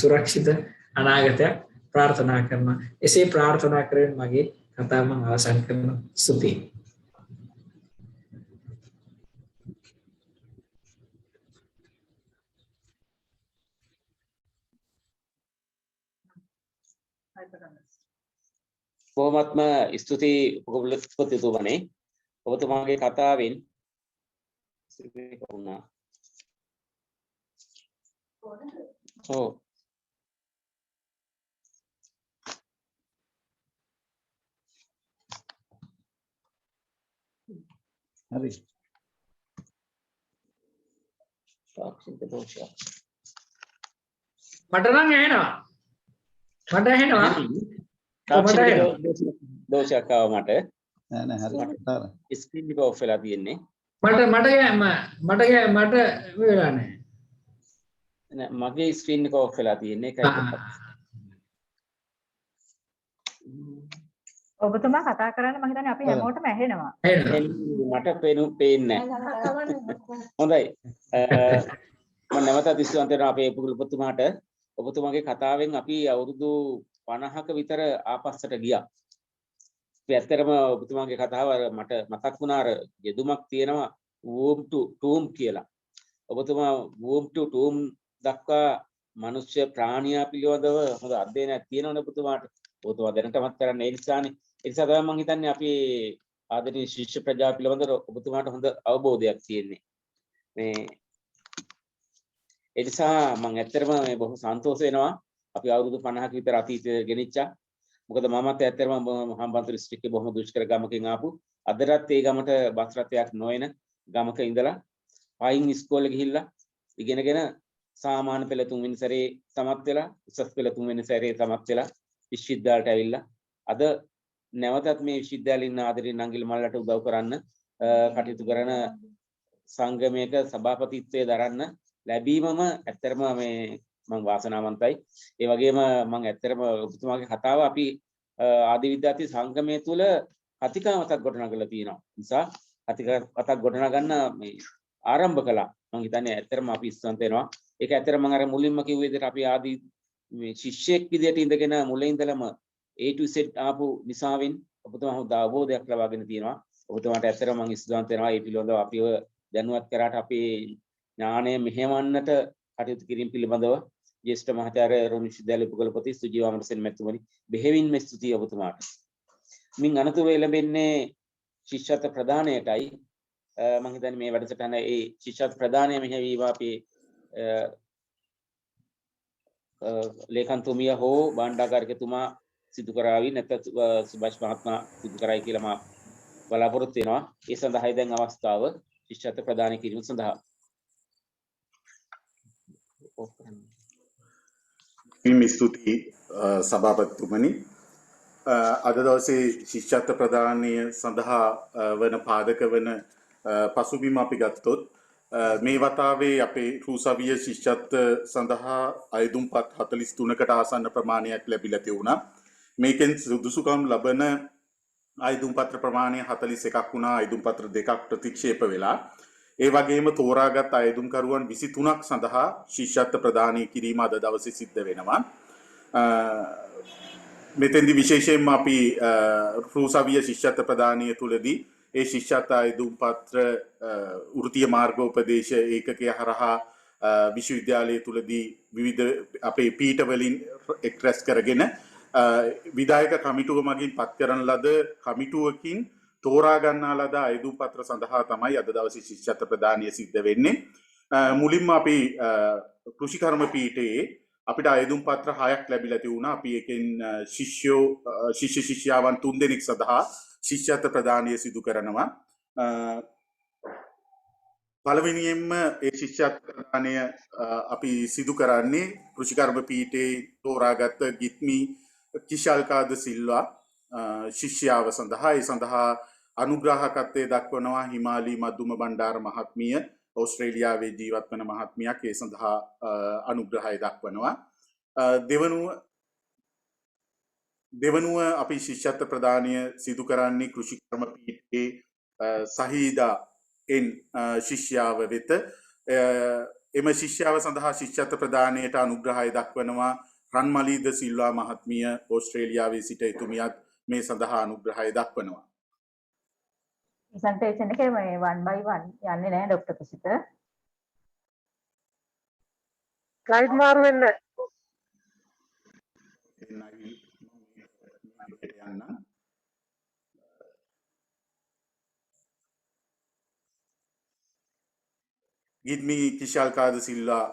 සුරක්ෂිත අනාගතයක් ප්‍රාර්ථනා කරනවා. එසේ ප්‍රාර්ථනා කරමින් මගේ කතාව මම අවසන් කරනවා. ස්තුතියි. බොහොමත්ම ස්තුතියි උපකුලපතිතුමනි. ඔබතුමාගේ කතාවෙන් වුණා. ඔව්. හරි. තාක්ෂණික දෝෂයක්. මට නම් ඇහෙනවා. මට ඇහෙනවා. තාක්ෂණික දෝෂයක් ආව මට. නෑ නෑ හරි කතාව. ස්ක්‍රීන් එක ඔෆ් වෙලා තියෙන්නේ. මට වෙලා නැහැ. නෑ මගේ ස්ක්‍රීන් එක ඔෆ් වෙලා තියෙන්නේ. ඒකයි පොඩ්ඩක්. ඔබතුමා කතා කරන්න මම හිතන්නේ අපි හැමෝටම ඇහෙනවා. ඇහෙනවා. මට පේන්නේ නැහැ. හොඳයි. මම නැවතත් ස්තුතිවන්ත වෙනවා අපේ පුදුලපතුමාට. ඔබතුමාගේ කතාවෙන් අපි අවුරුදු 50ක විතර ආපස්සට ගියා. ඇත්තටම ඔබතුමාගේ කතාව මට මතක් වුණා අර යෙදුමක් තියෙනවා womb to tomb කියලා. ඔබතුමා womb to tomb දක්වා මනුෂ්‍ය ප්‍රාණියා පිළිබඳව හොඳ අධ්‍යයනයක් තියෙනවනේ ඔබතුමාට. ඔබතුමා දැනටමත් කරන්නේ ඒ නිසානේ. ඒ නිසා තමයි මම හිතන්නේ අපි ආදරණීය ශිෂ්‍ය ප්‍රජාව පිළිබඳව ඔබතුමාට හොඳ අවබෝධයක් තියෙන්නේ. මේ ඒ නිසා මම ඇත්තටම මේ බොහොම සන්තෝෂ වෙනවා අපි අවුරුදු 50ක විතර අතීතය ගෙනිච්චා. මොකද මමත් ඇත්තටම හම්බන්තොට දිස්ත්‍රික්කේ බොහොම දුෂ්කර ගමකින් ආපු අදටත් ඒ ගමට බස් රථයක් නොයන ගමක ඉඳලා පයින් ඉස්කෝලේ ගිහිල්ලා ඉගෙනගෙන සාමාන්‍ය පෙළ 3 වෙනි සැරේ සමත් වෙලා උසස් පෙළ 3 වෙනි සැරේ සමත් වෙලා විශ්වවිද්‍යාලයට ඇවිල්ලා අද නැවතත් මේ විශ්වවිද්‍යාලේ ඉන්න ආදරණීය නංගිල මල්ලට උදව් කරන්න කටයුතු කරන සංගමයක සභාපතිත්වයේ දරන්න ලැබීමම ඇත්තටම මේ මම වාසනාවන්තයි. ඒ වගේම මම ඇත්තටම ඔබතුමාගේ කතාව අපි ආදි විද්‍යාර්ථී සංගමය තුළ කතිකාවතක් ගොඩනගලා තියෙනවා. නිසා කතිකාවතක් ගොඩනගන්න මේ ආරම්භ කළා. මම හිතන්නේ ඇත්තටම අපි ස්තුතිවන්ත වෙනවා. ඒක ඇත්තටම මම අර මුලින්ම කිව්ව විදිහට අපි ආදි මේ ශිෂ්‍යෙක් විදිහට ඉඳගෙන මුලින් ඉඳලම A to Z ආපු නිසාවෙන් ඔබතුමා හොඳ අවබෝධයක් ලබාගෙන තියෙනවා. ඔබතුමාට ඇත්තටම මම ස්තුතිවන්ත වෙනවා. ඒ පිළිබඳව අපිව දැනුවත් කරාට අපේ ඥානය මෙහෙවන්නට කටයුතු කිරීම පිළිබඳව ජ්‍යෙෂ්ඨ මහාචාර්ය රෝහණ විශ්වවිද්‍යාල උපකුලපති සුජීව අමරසේන මැතිතුමනි බෙහෙවින්ම ස්තුතියි ඔබතුමාට. මින් අනතුරු එළඹෙන්නේ ශිෂ්‍යත්ව ප්‍රදානයටයි. මම හිතන්නේ මේ වැඩසටහන ඒ ශිෂ්‍යත්ව ප්‍රදානය මෙහෙවීම අපේ ලේකම්තුමිය හෝ භාණ්ඩාගාරිකතුමා සිදු කරાવી නැත්නම් සුභාෂ් මහත්මයා සිදු කරයි කියලා මම බලාපොරොත්තු වෙනවා. ඒ සඳහායි දැන් අවස්ථාව ශිෂ්‍යත්ව ප්‍රදානය කිරීම සඳහා. ස්තුතියි සභාපතිතුමනි. අද දවසේ ශිෂ්‍යත්ව ප්‍රදානය සඳහා වන පාදක වන පසුබිම අපි ගත්තොත් මේ වතාවේ අපේ රූසවිය ශිෂ්‍යත්ව සඳහා අයදුම්පත් 43කට ආසන්න ප්‍රමාණයක් ලැබිලා තිබුණා. මේකෙන් සුදුසුකම් ලබන අයදුම්පත්‍ර ප්‍රමාණය 41ක් වුණා. අයදුම්පත්‍ර 2ක් ප්‍රතික්ෂේප වෙලා. ඒ වගේම තෝරාගත් අයදුම්කරුවන් 23ක් සඳහා ශිෂ්‍යත්ව ප්‍රදානය කිරීම අද දවසේ සිද්ධ වෙනවා. මෙතෙන්දි විශේෂයෙන්ම අපි රූසවිය ශිෂ්‍යත්ව ප්‍රදානය තුලදී ඒ ශිෂ්‍යත්ව අයදුම්පත්‍ර වෘත්තීය මාර්ගෝපදේශ ඒකකය හරහා විශ්වවිද්‍යාලය තුලදී විවිධ අපේ පීඨ වලින් එක්රැස් කරගෙන විධායක කමිටුව මගින් පත් කරන ලද කමිටුවකින් තෝරා ගන්නා ලද අයදුම්පත්‍ර සඳහා තමයි අද දවසේ ශිෂ්‍යත්ව ප්‍රදානය සිද්ධ වෙන්නේ. මුලින්ම අපි කෘෂිකර්ම පීඨයේ අපිට අයදුම්පත්‍ර 6ක් ලැබිලා තිබුණා. අපි එකෙන් ශිෂ්‍ය ශිෂ්‍යාවන් 3 දෙනෙක් සඳහා ශිෂ්‍යත්ව ප්‍රදානය සිදු කරනවා. පළවෙනියෙන්ම ඒ ශිෂ්‍යත්ව ප්‍රදානය අපි සිදු කරන්නේ කෘෂිකර්ම පීඨයේ තෝරාගත් ගිත්මි කිෂල්කාද සිල්වා ශිෂ්‍යාව සඳහා. ඒ සඳහා අනුග්‍රාහකත්වයේ දක්වනවා හිමාලි මදුම බණ්ඩාර මහත්මිය. ඕස්ට්‍රේලියාවේ ජීවත් වන මහත්මියක් ඒ සඳහා අනුග්‍රහය දක්වනවා. දෙවනුව අපි ශිෂ්‍යත්ව ප්‍රදානය සිදු කරන්නේ කෘෂිකර්ම පීඨයේ සහීදා එන් ශිෂ්‍යාව වෙත. එම ශිෂ්‍යාව සඳහා ශිෂ්‍යත්ව ප්‍රදානයට අනුග්‍රහය දක්වනවා රන්මලීද සිල්වා මහත්මිය. ඕස්ට්‍රේලියාවේ සිට එතුමියත් මේ සඳහා අනුග්‍රහය දක්වනවා. ප්‍රසන්ටේෂන් එකේ මේ 1 by 1 යන්නේ නැහැ ડોක්ටර් ප්‍රසිත. ස්ලයිඩ් මාරු වෙන්නේ. ගිද්මි කිශාල්කාද සිල්ලා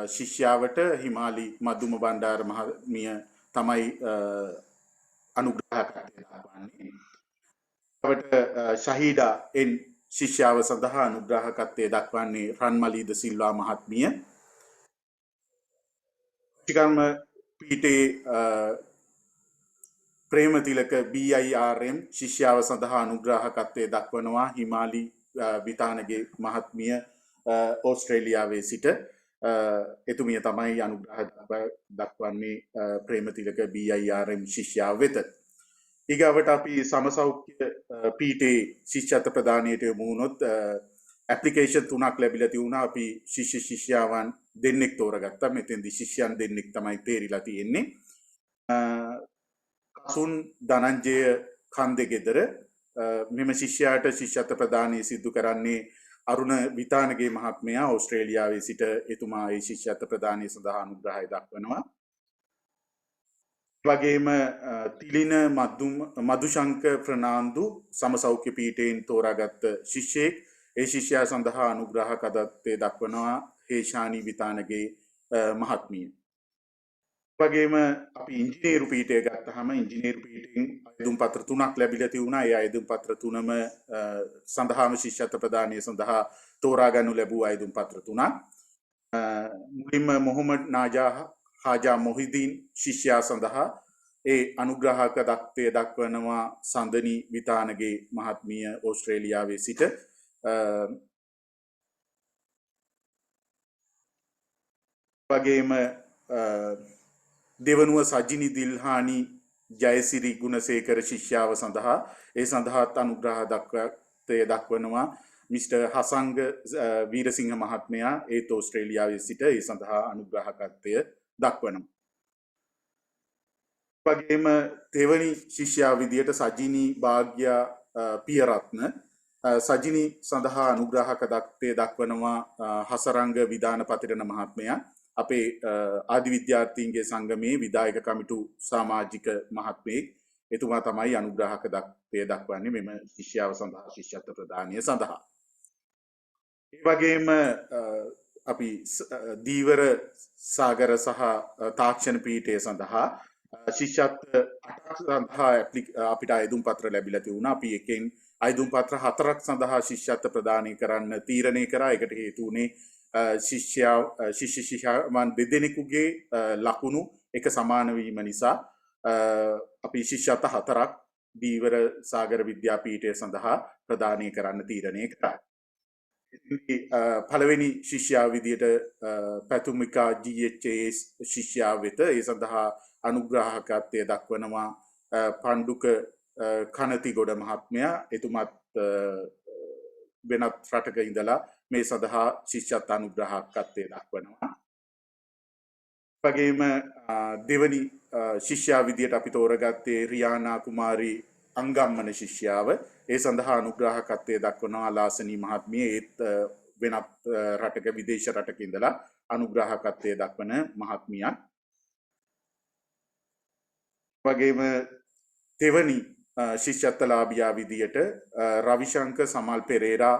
ශිෂ්‍යාවට හිමාලි මදුම බණ්ඩාර මහත්මිය තමයි අනුග්‍රහකත්වය දක්වන්නේ. වට ශහීඩා එන් ශිෂ්‍යාව සඳහා අනුග්‍රහකත්වය දක්වන්නේ රන්මලීද සිල්වා මහත්මිය. ශිකර්ම පීඨේ ප්‍රේමතිලක BIRM ශිෂ්‍යාව සඳහා අනුග්‍රහකත්වය දක්වනවා හිමාලි විතානගේ මහත්මිය ඕස්ට්‍රේලියාවේ සිට එතුමිය තමයි අනුග්‍රහ දක්වන්නේ ප්‍රේමතිලක BIRM ශිෂ්‍යාව වෙත. ඊගවට අපි සමසෞඛ්‍ය පීඨේ ශිෂ්‍යත්ව ප්‍රදානයට යොමු වුණොත් ඇප්ලිකේෂන් 3ක් ලැබිලා තියුණා. අපි ශිෂ්‍ය ශිෂ්‍යාවන් දෙන්නෙක් තෝරගත්තා. මෙතෙන්දී ශිෂ්‍යයන් දෙන්නෙක් තමයි තේරිලා තියෙන්නේ. කසුන් ධනංජය කන්දෙගෙදර මෙම ශිෂ්‍යයාට ශිෂ්‍යත්ව ප්‍රදානය සිදු කරන්නේ අරුණ විතානගේ මහත්මයා ඕස්ට්‍රේලියාවේ සිට එතුමා ඒ ශිෂ්‍යත්ව ප්‍රදානය සඳහා අනුග්‍රහය දක්වනවා. වගේම තිලින මදුශංක ප්‍රනාන්දු සමසෞඛ්‍ය පීඨයෙන් තෝරාගත් ශිෂ්‍යෙක්. ඒ ශිෂ්‍යයා සඳහා අනුග්‍රහකත්වය දක්වනවා හේෂානි විතානගේ මහත්මිය. වගේම අපි ඉංජිනේරු පීඨය ගත්තහම ඉංජිනේරු පීඨයෙන් අයදුම් පත්‍ර 3ක් ලැබිලා තියුණා. ඒ අයදුම් පත්‍ර 3ම සඳහාම ශිෂ්‍යත්ව ප්‍රදානය සඳහා තෝරා ගන්නු ලැබූ අයදුම් පත්‍ර 3ක්. මුලින්ම මොහොමඩ් නාජා හාජා මොහිදීන් ශිෂ්‍යයා සඳහා ඒ අනුග්‍රහකත්වය දක්වනවා සඳනි විතානගේ මහත්මිය ඕස්ට්‍රේලියාවේ සිට. වගේම දෙවනුව සජිනි දිල්හානි ජයසිරි ගුණසේකර ශිෂ්‍යාව සඳහා ඒ සඳහාත් අනුග්‍රහකත්වය දක්වනවා මිස්ටර් හසංග වීරසිංහ මහත්මයා ඒත් ඕස්ට්‍රේලියාවේ සිට ඒ සඳහා අනුග්‍රහකත්වය දක්වනවා. වගේම තෙවනි ශිෂ්‍යා විදියට සජිනි භාග්‍යා පියරත්න සජිනි සඳහා අනුග්‍රහකත්වය දක්වනවා හසරංග විධාන පතිරණ මහත්මයා. අපේ ආදි විද්‍යාර්ථීන්ගේ සංගමයේ විධායක කමිටු සමාජික මහත්මයෙක්. එතුමා තමයි අනුග්‍රහකත්වය දක්වන්නේ මෙම ශිෂ්‍යාව සඳහා ශිෂ්‍යත්ව ප්‍රදානය සඳහා. ඒ වගේම අපි දීවර සාගර සහ තාක්ෂණ පීඨය සඳහා ශිෂ්‍යත්ව 8ක් සඳහා අපිට අයදුම් පත්‍ර ලැබිලා තිබුණා. අපි එකෙන් අයදුම් පත්‍ර 4ක් සඳහා ශිෂ්‍යත්ව ප්‍රදානය කරන්න තීරණය කරා. ඒකට හේතු වුණේ ශිෂ්‍යයන් දෙදෙනෙකුගේ ලකුණු එක සමාන වීම නිසා අපි ශිෂ්‍යත්ව 4ක් දීවර සාගර විද්‍යාපීඨය සඳහා ප්‍රදානය කරන්න තීරණය කරා. පළවෙනි ශිෂ්‍යා විදියට පැතුමිකා GHAS ශිෂ්‍යා වෙත ඒ සඳහා අනුග්‍රහකත්වය දක්වනවා පණ්ඩුක කනතිගොඩ මහත්මයා. එතුමත් වෙනත් රටක ඉඳලා මේ සඳහා ශිෂ්‍යත්ව අනුග්‍රහකත්වය දක්වනවා. වගේම දෙවනි ශිෂ්‍යා විදියට අපි තෝරගත්තේ රියානා කුමාරී අංගම්මන ශිෂ්‍යාව. ඒ සඳහා අනුග්‍රහකත්වය දක්වනවා ලාසනී මහත්මිය. ඒත් වෙනත් රටක විදේශ රටක ඉඳලා අනුග්‍රහකත්වය දක්වන මහත්මියක්. වගේම තෙවනි ශිෂ්‍යත්වලාභියා විදියට රවිශංක සමල් පෙරේරා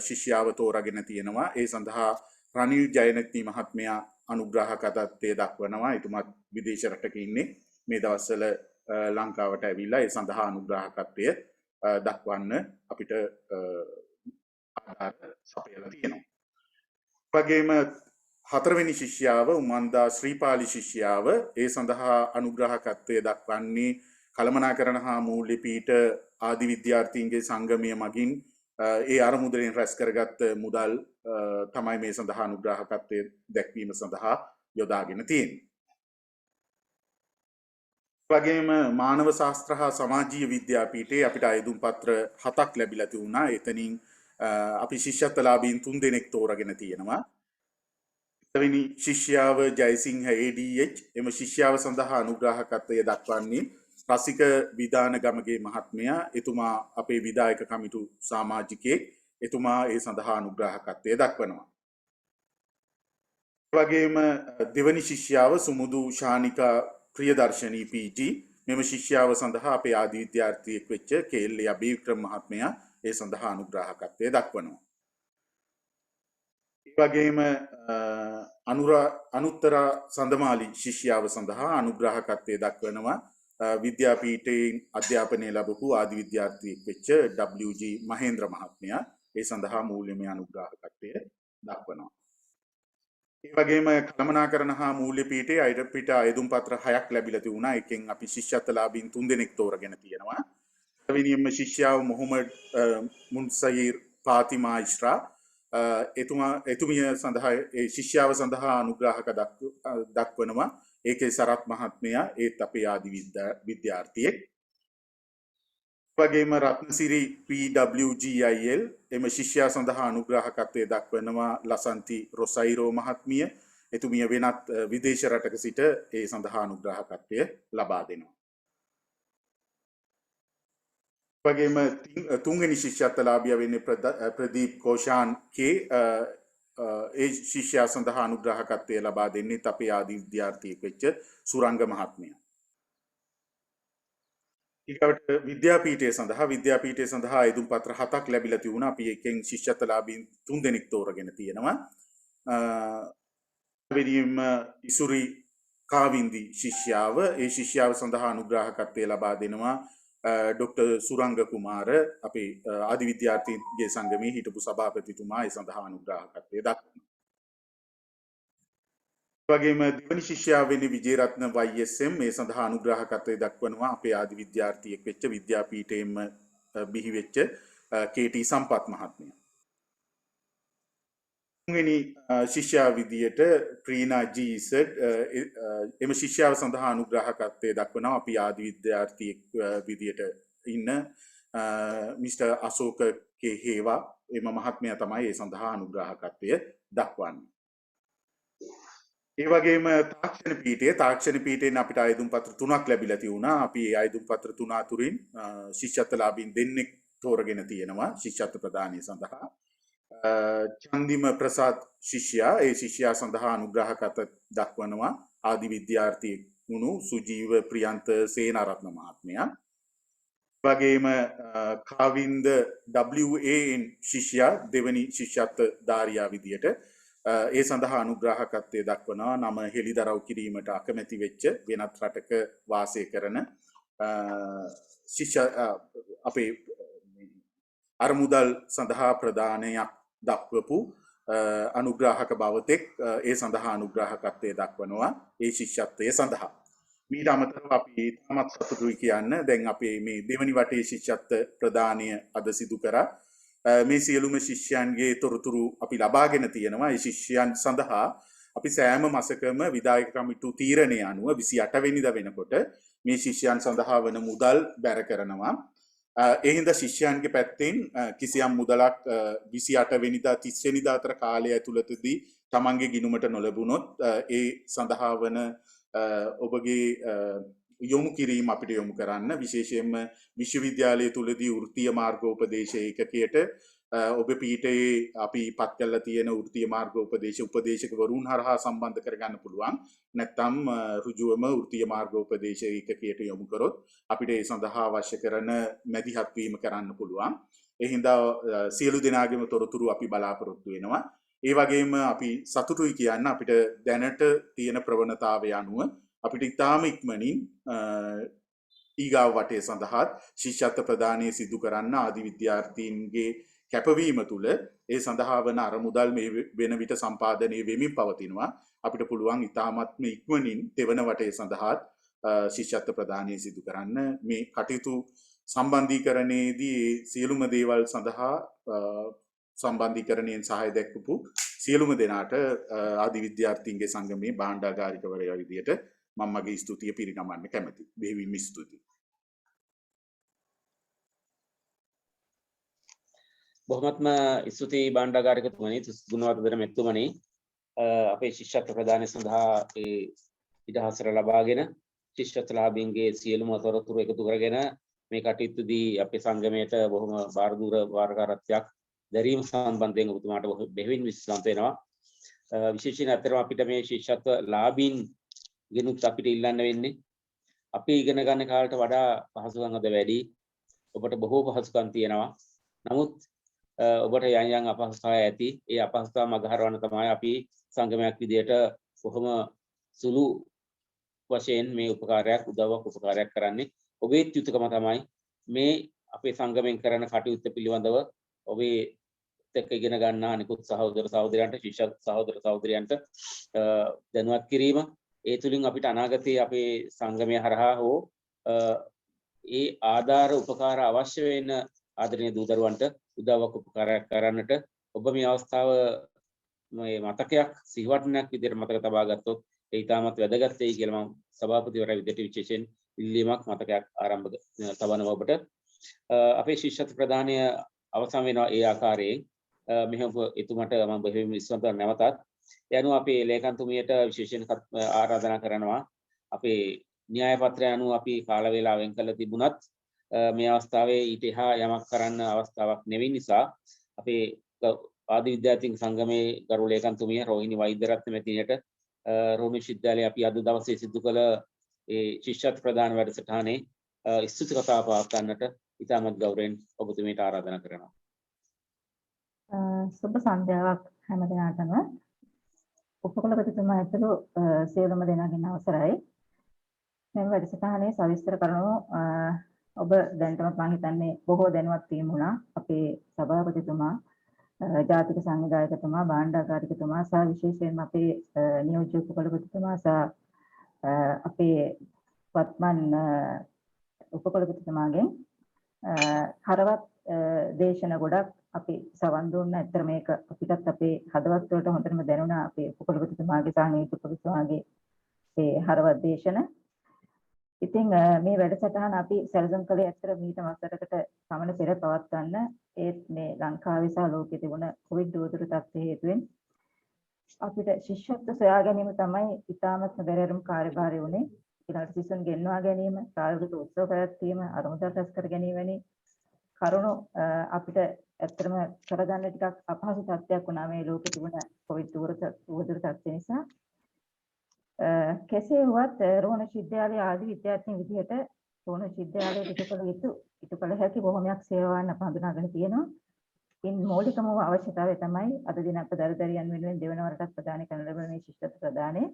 ශිෂ්‍යාව තෝරාගෙන තියෙනවා. ඒ සඳහා රනිල් ජයනති මහත්මයා අනුග්‍රහකත්වය දක්වනවා. එතුමත් විදේශ රටක ඉන්නේ. මේ දවස්වල ලංකාවට ඇවිල්ලා ඒ සඳහා අනුග්‍රහකත්වය දක්වන්න අපිට ආධාර සපයලා තියෙනවා. වගේම හතරවෙනි ශිෂ්‍යාව උමන්දා ශ්‍රීපාලි ශිෂ්‍යාව ඒ සඳහා අනුග්‍රහකත්වය දක්වන්නේ කළමනාකරණ හා මූල්‍ය පීඨ ආදි විද්‍යාර්ථීන්ගේ සංගමය මගින් ඒ අරමුදලින් රැස් කරගත් මුදල් තමයි මේ සඳහා අනුග්‍රහකත්වය දැක්වීම සඳහා යොදාගෙන තියෙන්නේ. වගේම මානව ශාස්ත්‍ර හා සමාජීය විද්‍යාපීඨයේ අපිට අයදුම් පත්‍ර 7ක් ලැබිලා තිබුණා. එතනින් අපි ශිෂ්‍යත්වලාභීන් 3 දෙනෙක් තෝරාගෙන තියෙනවා. පළවෙනි ශිෂ්‍යාව ජයසිංහ ADH. එම ශිෂ්‍යාව සඳහා අනුග්‍රහකත්වය දක්වන්නේ රසික විධාන ගමගේ මහත්මයා. එතුමා අපේ විධායක කමිටු සමාජිකයෙක්. එතුමා ඒ සඳහා අනුග්‍රහකත්වය දක්වනවා. වගේම දෙවනි ශිෂ්‍යාව සුමුදු ශානිකා ප්‍රියදර්ශනී PG. මෙම ශිෂ්‍යාව සඳහා අපේ ආදි විද්‍යාර්ථියෙක් වෙච්ච KL අබේවික්‍රම මහත්මයා ඒ සඳහා අනුග්‍රහකත්වය දක්වනවා. ඒ වගේම අනුත්තර සඳමාලි ශිෂ්‍යාව සඳහා අනුග්‍රහකත්වය දක්වනවා විද්‍යාපීඨයෙන් අධ්‍යාපනය ලැබපු ආදි විද්‍යාර්ථියෙක් වෙච්ච WG මහේන්ද්‍ර මහත්මයා ඒ සඳහා මූල්‍යමය අනුග්‍රහකත්වය දක්වනවා. ඒ වගේම කළමනාකරණ හා මූල්‍ය පීඨයේ අයිඩපිට අයදුම් පත්‍ර 6ක් ලැබිලා තිබුණා. එකෙන් අපි ශිෂ්‍යත්වලාභීන් 3 දෙනෙක් තෝරගෙන තියෙනවා. පළවෙනියෙන්ම ශිෂ්‍යාව මොහොමඩ් මුන්සයිර් පාතිමා ඉස්රා එතුමිය සඳහා ඒ ශිෂ්‍යාව සඳහා අනුග්‍රහක දක්වනවා. ඒකේ සරත් මහත්මයා ඒත් අපේ ආදි විද්‍යාර්ථියෙක්. වගේම රත්නසිරි PWGIL එම ශිෂ්‍යයා සඳහා අනුග්‍රහකත්වය දක්වනවා ලසන්ති රොසයිරෝ මහත්මිය. එතුමිය වෙනත් විදේශ රටක සිට ඒ සඳහා අනුග්‍රහකත්වය ලබා දෙනවා. වගේම තුන්වෙනි ශිෂ්‍යත්වලාභියා වෙන්නේ ප්‍රදීප් කෝෂාන් කේ ඒ ශිෂ්‍යයා සඳහා අනුග්‍රහකත්වය ලබා දෙන්නේ අපේ ආදි විද්‍යාර්ථියෙක් වෙච්ච සුරංග මහත්මියා. ඊකට විද්‍යාපීඨය සඳහා අයදුම් පත්‍ර 7ක් ලැබිලා තිබුණා. අපි එකෙන් ශිෂ්‍යත්වලාභීන් 3 දෙනෙක් තෝරගෙන තියෙනවා. වෙනින්ම ඉසුරි කාවින්දි ශිෂ්‍යාව ඒ ශිෂ්‍යාව සඳහා අනුග්‍රහකත්වය ලබා දෙනවා ඩොක්ටර් සුරංග කුමාර අපේ ආදි විද්‍යාර්ථීන්ගේ සංගමයේ හිටපු සභාපතිතුමා ඒ සඳහා අනුග්‍රහකත්වය දක්වනවා. වගේම දෙවනි ශිෂ්‍යයා වෙන්නේ විජේරත්න YSM මේ සඳහා අනුග්‍රහකත්වය දක්වනවා අපේ ආදි විද්‍යාර්ථියෙක් වෙච්ච විද්‍යාපීඨයෙන්ම බිහි වෙච්ච KT සම්පත් මහත්මයා. තුන්වෙනි ශිෂ්‍යයා විදියට ප්‍රීනා GZ එම ශිෂ්‍යාව සඳහා අනුග්‍රහකත්වය දක්වනවා අපි ආදි විද්‍යාර්ථියෙක් විදියට ඉන්න මිස්ටර් අශෝක කේහේවා එම මහත්මයා තමයි ඒ සඳහා අනුග්‍රහකත්වය දක්වන්නේ. ඒ වගේම තාක්ෂණ පීඨයෙන් අපිට අයදුම් පත්‍ර 3ක් ලැබිලා තියුණා. අපි ඒ අයදුම් පත්‍ර 3 අතුරින් ශිෂ්‍යත්වලාභීන් දෙන්නෙක් තෝරගෙන තියෙනවා ශිෂ්‍යත්ව ප්‍රදානය සඳහා. චන්දිම ප්‍රසාද් ශිෂ්‍යයා ඒ ශිෂ්‍යයා සඳහා අනුග්‍රහකත්වය දක්වනවා ආදි විද්‍යාර්ථියෙක් වුණු සුජීව ප්‍රියන්ත සේනාරත්න මහත්මයා. වගේම කාවින්ද WAN ශිෂ්‍යයා දෙවනි ශිෂ්‍යත්වධාරියා විදියට ඒ සඳහා අනුග්‍රහකත්වය දක්වනවා නම හෙළිදරව් කිරීමට අකමැති වෙච්ච වෙනත් රටක වාසය කරන අපේ අරමුදල් සඳහා ප්‍රදානයක් දක්වපු අනුග්‍රහක භවතෙක් ඒ සඳහා අනුග්‍රහකත්වය දක්වනවා ඒ ශිෂ්‍යත්වය සඳහා. මීට අමතරව අපි තාමත් සතුටුයි කියන්න දැන් අපේ මේ දෙවනි වටේ ශිෂ්‍යත්ව ප්‍රදානය අද සිදු කරා. මේ සියලුම ශිෂ්‍යයන්ගේ තොරතුරු අපි ලබාගෙන තියෙනවා. ඒ ශිෂ්‍යයන් සඳහා අපි සෑම මාසකම විදායක කමිටු තීරණය අනුව 28 වෙනිදා වෙනකොට මේ ශිෂ්‍යයන් සඳහා වන මුදල් බැර කරනවා. ඒ හින්දා ශිෂ්‍යයන්ගේ පැත්තෙන් කිසියම් මුදලක් 28 වෙනිදා 30 වෙනිදා අතර කාලය ඇතුළතදී තමන්ගේ ගිණුමට නොලැබුණොත් ඒ සඳහා වන ඔබගේ යොමු කිරීම අපිට යොමු කරන්න විශේෂයෙන්ම විශ්වවිද්‍යාලය තුලදී වෘත්තීය මාර්ගෝපදේශ ඒකකයට ඔබ පීඨයේ අපි පත් කරලා තියෙන වෘත්තීය මාර්ගෝපදේශ උපදේශකවරුන් හරහා සම්බන්ධ කරගන්න පුළුවන්. නැත්නම් ඍජුවම වෘත්තීය මාර්ගෝපදේශ ඒකකයට යොමු කරොත් අපිට ඒ සඳහා අවශ්‍ය කරන මැදිහත් වීම කරන්න පුළුවන්. ඒ හින්දා සියලු දෙනාගේම තොරතුරු අපි බලාපොරොත්තු වෙනවා. ඒ වගේම අපි සතුටුයි කියන්න අපිට දැනට තියෙන ප්‍රවණතාවය අනුව අපිට ඉතාම ඉක්මනින් ඊගාව වටේ සඳහාත් ශිෂ්‍යත්ව ප්‍රදානය සිදු කරන්න ආදි විද්‍යාර්ථීන්ගේ කැපවීම තුළ ඒ සඳහා වන අරමුදල් මේ වෙන විට සම්පාදනය වෙමින් පවතිනවා. අපිට පුළුවන් ඉතාමත්ම ඉක්මනින් දෙවන වටේ සඳහාත් ශිෂ්‍යත්ව ප්‍රදානය සිදු කරන්න. මේ කටයුතු සම්බන්ධීකරණයේදී සියලුම දේවල් සඳහා සම්බන්ධීකරණයෙන් සහාය දැක්වපු සියලුම දෙනාට ආදි විද්‍යාර්ථීන්ගේ සංගමේ භාණ්ඩාගාරිකවරයා විදියට මම මගේ ස්තුතිය පිරිනමන්න කැමැතියි. බෙහෙවින්ම ස්තුතියි. බොහොමත්ම ස්තුතියි භාණ්ඩාගාරිකතුමනි ගුණවර්ධන මෙතුමනි අපේ ශිෂ්‍යත්ව ප්‍රදානය සඳහා ඒ ඉඩහසර ලබාගෙන ශිෂ්‍යත්වලාභීන්ගේ සියලුම තොරතුරු එකතු කරගෙන මේ කටයුතුදී අපේ සංගමයට බොහොම බාරදූර වාරකාරත්වයක් දැරීම සම්බන්ධයෙන් ඔබතුමාට බෙහෙවින් විශ්වාස වෙනවා. විශේෂයෙන් අතරම අපිට මේ ශිෂ්‍යත්ව ලාභීන් ගෙනුත් අපිට ඉල්ලන්න වෙන්නේ අපි ඉගෙන ගන්න කාලට වඩා පහසුකම් අද වැඩි. ඔබට බොහෝ පහසුකම් තියෙනවා. නමුත් ඔබට යම් යම් අපහසුතා ඇති. ඒ අපහසුතා මගහරවන්න තමයි අපි සංගමයක් විදියට කොහොම සුළු වශයෙන් මේ උපකාරයක් උදව්වක් උපකාරයක් කරන්නේ. ඔබේ යුතුයකම තමයි මේ අපේ සංගමයෙන් කරන කටයුත්ත පිළිබඳව ඔබේ එක්ක ඉගෙන ගන්න අනිකුත් සහෝදර සහෝදරයන්ට ශිෂ්‍ය සහෝදර සහෝදරයන්ට දැනුවත් කිරීම. ඒ තුලින් අපිට අනාගතයේ අපේ සංගමය හරහා හෝ ඒ ආධාර උපකාර අවශ්‍ය වෙන ආදරණීය දූ දරුවන්ට උදව්වක් උපකාරයක් කරන්නට ඔබ මේ අවස්ථාව මේ මතකයක් සිහිවටනයක් විදිහට මතක තබා ගත්තොත් ඒ ඉතාමත් වැදගත් වෙයි කියලා මම සභාපතිවරයා විදිහට විශේෂයෙන් ඉල්ලීමක් මතකයක් ආරම්භ තබනවා ඔබට. අපේ ශිෂ්‍යත්ව ප්‍රදානය අවසන් වෙනවා ඒ ආකාරයෙන්. මෙහෙම එතුමට මම බෙහෙවින් විශ්වාස කරන නැවතත් යනු අපේ ලේකම්තුමියට විශේෂයෙන් ආරාධනා කරනවා. අපේ න්‍යාය පත්‍රය අනුව අපි කාල වේලාව වෙන් කළ තිබුණත් මේ අවස්ථාවේ ඊට එහා යමක් කරන්න අවස්ථාවක් නෙවෙයි නිසා අපේ ආදි විද්‍යාර්ථීන් සංගමේ ගරු ලේකම්තුමිය රෝහිණි වෛද්‍යරත්න මැතිණියට රෝහණ විශ්වවිද්‍යාලයේ අපි අද දවසේ සිදු කළ ඒ ශිෂ්‍යත්ව ප්‍රදාන වැඩසටහනේ ස්තුති කතාව පවත්වන්නට ඉතාමත් ගෞරවයෙන් ඔබතුමීට ආරාධනා කරනවා. සුබ සන්ධ්‍යාවක් හැම දිනකටම උපකුලපතිතුමා ඇතුළු සියලුම දෙනාගෙන් අවසරයි. මෙම වැඩසටහනේ සවිස්තර කරුණු ඔබ දැනටමත් මම හිතන්නේ බොහෝ දැනුවත් වීම වුණා. අපේ සභාපතිතුමා, ජාතික සංවිධායකතුමා, භාණ්ඩාගාරිකතුමා සහ විශේෂයෙන්ම අපේ නියෝජ්‍ය උපකුලපතිතුමා සහ අපේ වත්මන් උපකුලපතිතුමාගෙන් හරවත් දේශන ගොඩක් අපි සවන් දුන්න. ඇත්තට මේක අපිටත් අපේ හදවත් වලට හොඳටම දැනුණා අපේ උපකුලපතිතුමාගේ සහ නීති උපකුලපතිතුමාගේ ඒ හරවත් දේශන. ඉතින් මේ වැඩසටහන අපි සැලසුම් කළේ ඇත්තට මීට මාසයකට පමණ පෙර පවත්වන්න. ඒත් මේ ලංකාවේ සහ ලෝකයේ තිබුණ කොවිඩ් උවදුරු තත්ත්වය හේතුවෙන් අපිට ශිෂ්‍යත්ව සොයා ගැනීම තමයි ඉතාමත්ම බැරෑරුම් කාර්යභාරය වුණේ. ඊළඟට සිසුන් ගෙන්වා ගැනීම, ප්‍රායෝගික උත්සව පැවැත්වීම, අරමුදල් රැස් කර ගැනීම වැනි කරුණු අපිට ඇත්තටම කරගන්න ටිකක් අපහසු තත්ත්වයක් වුණා මේ ලෝකෙ තිබුණ කොවිඩ් උවදුරු තත්ත්වය නිසා. කෙසේ වුවත් රෝහණ විශ්වවිද්‍යාලයේ ආදි විද්‍යාර්ථීන් විදිහට රෝහණ විශ්වවිද්‍යාලයේ ඉටු කළ හැකි බොහොමයක් සේවාවන් අප හඳුනාගෙන තියෙනවා. ඉන් මූලිකම අවශ්‍යතාවය තමයි අද දින අප දරුදරියන් වෙනුවෙන් දෙවන වරටත් ප්‍රදානය කරන ලබන මේ ශිෂ්‍යත්ව ප්‍රදානය.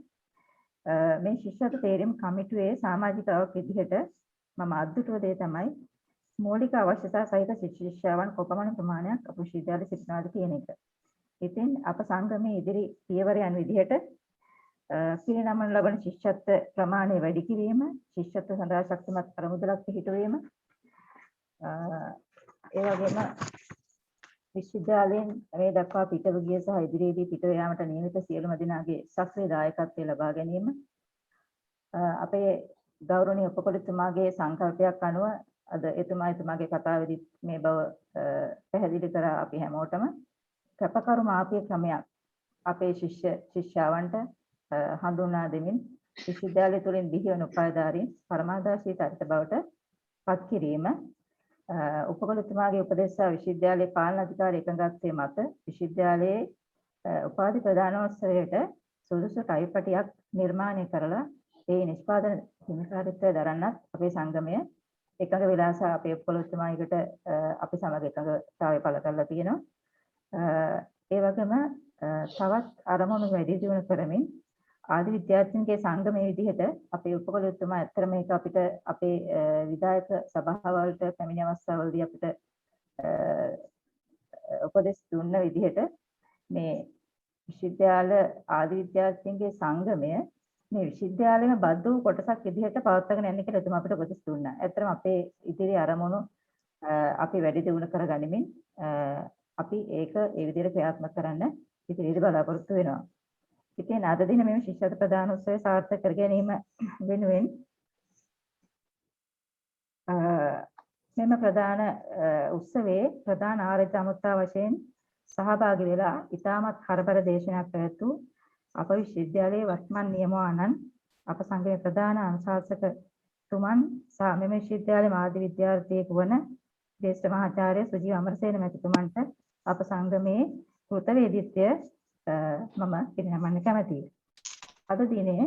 මේ ශිෂ්‍යත්ව තේරීම් කමිටුවේ සමාජිකාවක් විදිහට මම අද්දුටුව දේ තමයි මූලික අවශ්‍යතා සහිත ශිෂ්‍යාවන් කොපමණ ප්‍රමාණයක් අප විශ්වවිද්‍යාලයේ සිටිනවාද කියන එක. ඉතින් අප සංගමයේ ඉදිරි පියවරයන් විදිහට පිරිනමන ලබන ශිෂ්‍යත්ව ප්‍රමාණය වැඩි කිරීම, ශිෂ්‍යත්ව සඳහා ශක්තිමත් අරමුදලක් පිහිටුවීම, ඒ වගේම විශ්වවිද්‍යාලයෙන් මේ දක්වා පිටව ගිය සහ ඉදිරියේදී පිටව යාමට නියමිත සියලුම දෙනාගේ සක්‍රීය දායකත්වය ලබා ගැනීම, අපේ ගෞරවනීය උපකුලපතිතුමාගේ සංකල්පයක් අනුව අද එතුමාගේ කතාවේදී මේ බව පැහැදිලි කරා අපි හැමෝටම කැපකරු මාපිය ක්‍රමයක් අපේ ශිෂ්‍යාවන්ට හඳුන්වා දෙමින් විශ්වවිද්‍යාලය තුළින් බිහිවන උපාධාරීන් පරමාදර්ශී චරිත බවට පත් කිරීම, උපකුලපතිතුමාගේ උපදෙස් සහ විශ්වවිද්‍යාලයේ පාලන අධිකාරී එකඟත්වයේ මත විශ්වවිද්‍යාලයේ උපාධි ප්‍රදානෝත්සවයට සුදුසු ටයිපටියක් නිර්මාණය කරලා ඒ නිෂ්පාදන හිමිකාරීත්වය දරන්නත් අපේ සංගමය එකඟ වෙලා සහ අපේ උපකුලපතිතුමායකට අපි සමග එකඟතාවය පළ කරලා තියෙනවා. ඒ වගේම තවත් අරමුණු වැඩි දියුණු කරමින් ආදි විද්‍යාර්ථීන්ගේ සංගමයේ විදිහට අපේ උපකුලපතිතුමා ඇත්තට මේක අපිට අපේ විධායක සභාවලට පැමිණි අවස්ථාවලදී අපිට උපදෙස් දුන්න විදිහට මේ විශ්වවිද්‍යාල ආදි විද්‍යාර්ථීන්ගේ සංගමය මේ විශ්වවිද්‍යාලයේම බද්ධ වූ කොටසක් විදිහට පවත්වාගෙන යන්න කියලා එතුමා අපිට උපදෙස් දුන්නා. ඇත්තටම අපේ ඉදිරි අරමුණු අපි වැඩි දියුණු කරගනිමින් අපි ඒක ඒ විදිහට ක්‍රියාත්මක කරන්න ඉදිරියට බලාපොරොත්තු වෙනවා. ඉතින් අද දින මේ ශිෂ්‍යත්ව ප්‍රදාන උත්සවය සාර්ථක කර ගැනීම වෙනුවෙන් මෙම ප්‍රදාන උත්සවයේ ප්‍රධාන ආරාධිත අමුත්තා වශයෙන් සහභාගී වෙලා ඉතාමත් හරබර දේශනාවක් පැවැත්වූ අප විශ්වවිද්‍යාලයේ වත්මන් නියමුවාණන් අප සංගමේ ප්‍රධාන අනුශාසක තුමන් සහ මෙම විශ්වවිද්‍යාලයේ මාධ්‍ය විද්‍යාර්ථියෙකු වන ජ්‍යෙෂ්ඨ මහාචාර්ය සුජීව අමරසේන මැතිතුමන්ට අප සංගමේ කෘතවේදීත්වය මම පිරිනමන්න කැමැතියි. අද දිනේ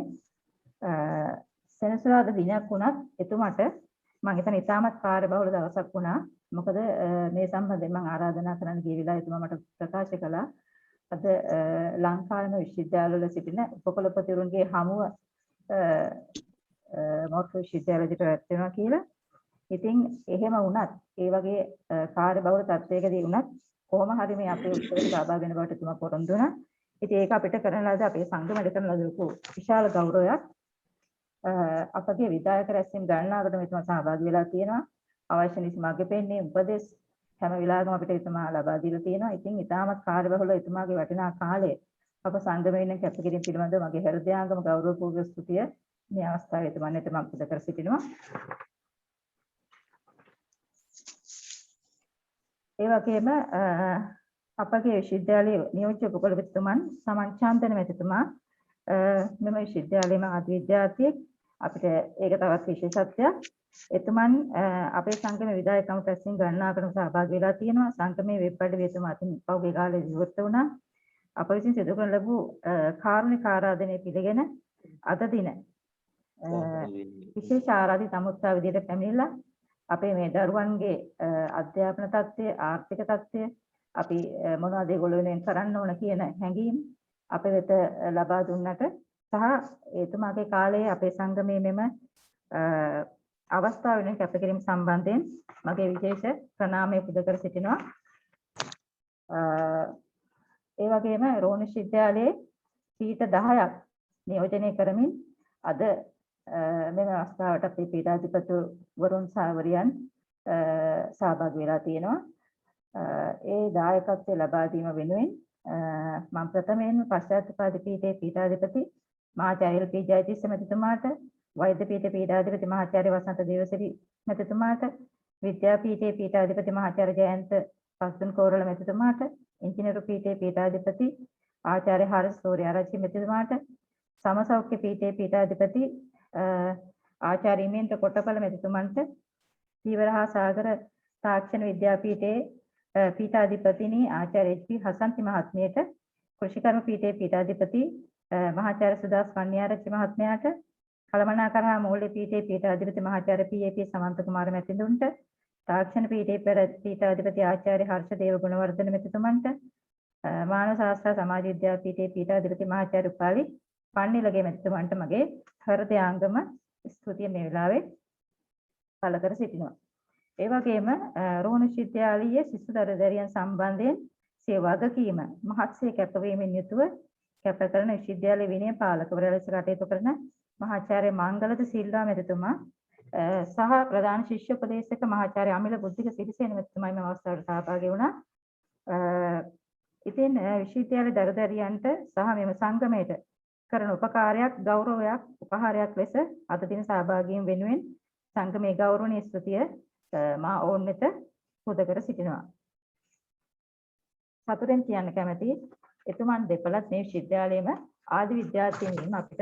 සෙනසුරාදා දිනයක් වුණත් එතුමට මම හිතන ඉතාමත් කාර්යබහුල දවසක් වුණා. මොකද මේ සම්බන්ධයෙන් මම ආරාධනා කරන්න ගිය වෙලාවේ එතුමා මට ප්‍රකාශ කළා අද ලංකාවේ විශ්වවිද්‍යාලවල සිටින උපකුලපතිවරුන්ගේ හමුව මොකක් විශ්වවිද්‍යාලයකට පැවැත්වෙනවා කියලා. ඉතින් එහෙම වුණත් ඒ වගේ කාර්යබහුල තත්ත්වයකදී වුණත් කොහොම හරි මේ අපේ උත්සවයට සහභාගී වෙන බවට එතුමා පොරොන්දු වුණා. ඉතින් ඒක අපිට කරන ලද අපේ සංගමයට කරන ලද ලොකු විශාල ගෞරවයක්. අපගේ විධායක රැස්වීම ගණනාවකට මෙතුමා සහභාගී වෙලා තියෙනවා. අවශ්‍ය නිසි මඟ පෙන්වීම උපදෙස් හැම වෙලාවෙම අපිට එතුමා ලබා දීලා තියෙනවා. ඉතින් ඉතාමත් කාර්යබහුල එතුමාගේ වටිනා කාලය අප සංගමයෙන් කැපකිරීම පිළිබඳව මගේ හෘදයාංගම ගෞරවපූර්වක ස්තුතිය මේ අවස්ථාවේ එතුමන්ට මම පුද කර සිටිනවා. ඒ වගේම අපගේ විශ්වවිද්‍යාලයේ නියෝජ්‍ය උපකුලපතිතුමන් සමන් චන්දන මැතිතුමා මෙම විශ්වවිද්‍යාලයේ මහත් විද්‍යාර්ථියෙක්. අපිට ඒක තවත් විශේෂත්වයක්. එතුමන් අපේ සංගමේ විධායක කමිටු රැස්වීම ගණනාවකට සහභාගී වෙලා තියෙනවා. සංගමේ වෙබ් අඩවිය එතුමා අතින් පහුගිය කාලේ විවෘත වුණා. අප විසින් සිදු කරන ලැබූ කාරුණික ආරාධනය පිළිගෙන අද දින විශේෂ ආරාධිත අමුත්තා විදියට පැමිණිලා අපේ මේ දරුවන්ගේ අධ්‍යාපන තත්ත්වය, ආර්ථික තත්ත්වය, අපි මොනවද ඒගොල්ලෝ වෙනුවෙන් කරන්න ඕන කියන හැඟීම් අපේ වෙත ලබා දුන්නට සහ එතුමාගේ කාලයේ අපේ සංගමයේ මෙම අවස්ථාව වෙනුවෙන් කැපකිරීම සම්බන්ධයෙන් මගේ විශේෂ ප්‍රණාමය පුද කර සිටිනවා. ඒ වගේම රෝණ විශ්වවිද්‍යාලයේ සීට 10ක් නියෝජනය කරමින් අද මෙම අවස්ථාවට අපේ පීඨාධිපතිවරුන් සාවරියන් සහභාගී වෙලා තියෙනවා. ඒ දායකත්වය ලබා දීම වෙනුවෙන් මම ප්‍රථමයෙන්ම පශ්චාත්පාද පීඨයේ පීඨාධිපති මහාචාර්ය එල්.පී. ජයතිස්ස මැතිතුමාට, වෛද්‍ය පීඨයේ පීඨාධිපති මහාචාර්ය වසන්ත දේවසිරි මැතිතුමාට, විද්‍යාපීඨයේ පීඨාධිපති මහාචාර්ය ජයන්ත පස්තුන් කෝරළ මැතිතුමාට, ඉංජිනේරු පීඨයේ පීඨාධිපති ආචාර්ය හර්ෂ සූර්යාරච්චි මැතිතුමාට, සමසෞඛ්‍ය පීඨයේ පීඨාධිපති ආචාර්ය ඉමේන්ද්‍ර කොටපළ මැතිතුමන්ට, දීවරහා සාගර තාක්ෂණ විද්‍යාපීඨයේ පීඨාධිපතිනි ආචාර්ය එච්.පී. හසන්ති මහත්මියට, කෘෂිකර්ම පීඨයේ පීඨාධිපති මහාචාර්ය සුදාස් කන්‍යාරච්චි මහත්මයාට, කළමනාකරා මූල්‍ය පීඨයේ පීඨාධිපති මහාචාර්ය පී.ඒ.පී. සමන්ත කුමාර මැතිතුන්ට, තාක්ෂණ පීඨයේ පීඨාධිපති ආචාර්ය හර්ෂ දේව ගුණවර්ධන මැතිතුමන්ට, මානව ශාස්ත්‍ර සමාජ විද්‍යාපීඨයේ පීඨාධිපති මහාචාර්ය උපාලි පන්නිලගේ මැතිතුමන්ට මගේ හෘදයාංගම ස්තුතිය මේ වෙලාවේ පළ කර සිටිනවා. ඒ වගේම රෝහණ විශ්වවිද්‍යාලීය ශිෂ්‍ය දරුදරියන් සම්බන්ධයෙන් සිය වගකීම මහත්සේ කැපවීමෙන් යුතුව කැප කරන විශ්වවිද්‍යාලයේ විනය පාලකවරයා ලෙස කටයුතු කරන මහාචාර්ය මංගලද සිල්වා මැතිතුමා සහ ප්‍රධාන ශිෂ්‍ය උපදේශක මහාචාර්ය අමිල බුද්ධික සිරිසේන මැතිතුමා මේ අවස්ථාවට සහභාගී වුණා. ඉතින් විශ්වවිද්‍යාලයේ දරුදරියන්ට සහ මෙම සංගමයට කරන උපකාරයක්, ගෞරවයක්, උපහාරයක් ලෙස අද දින සහභාගී වීම වෙනුවෙන් සංගමේ ගෞරවනීය ස්තුතිය මා ඔවුන් වෙත පුද කර සිටිනවා. සතුටෙන් කියන්න කැමැති එතුමන් දෙපළත් මේ විශ්වවිද්‍යාලයේම ආදි විද්‍යාර්ථීන් වීම අපිට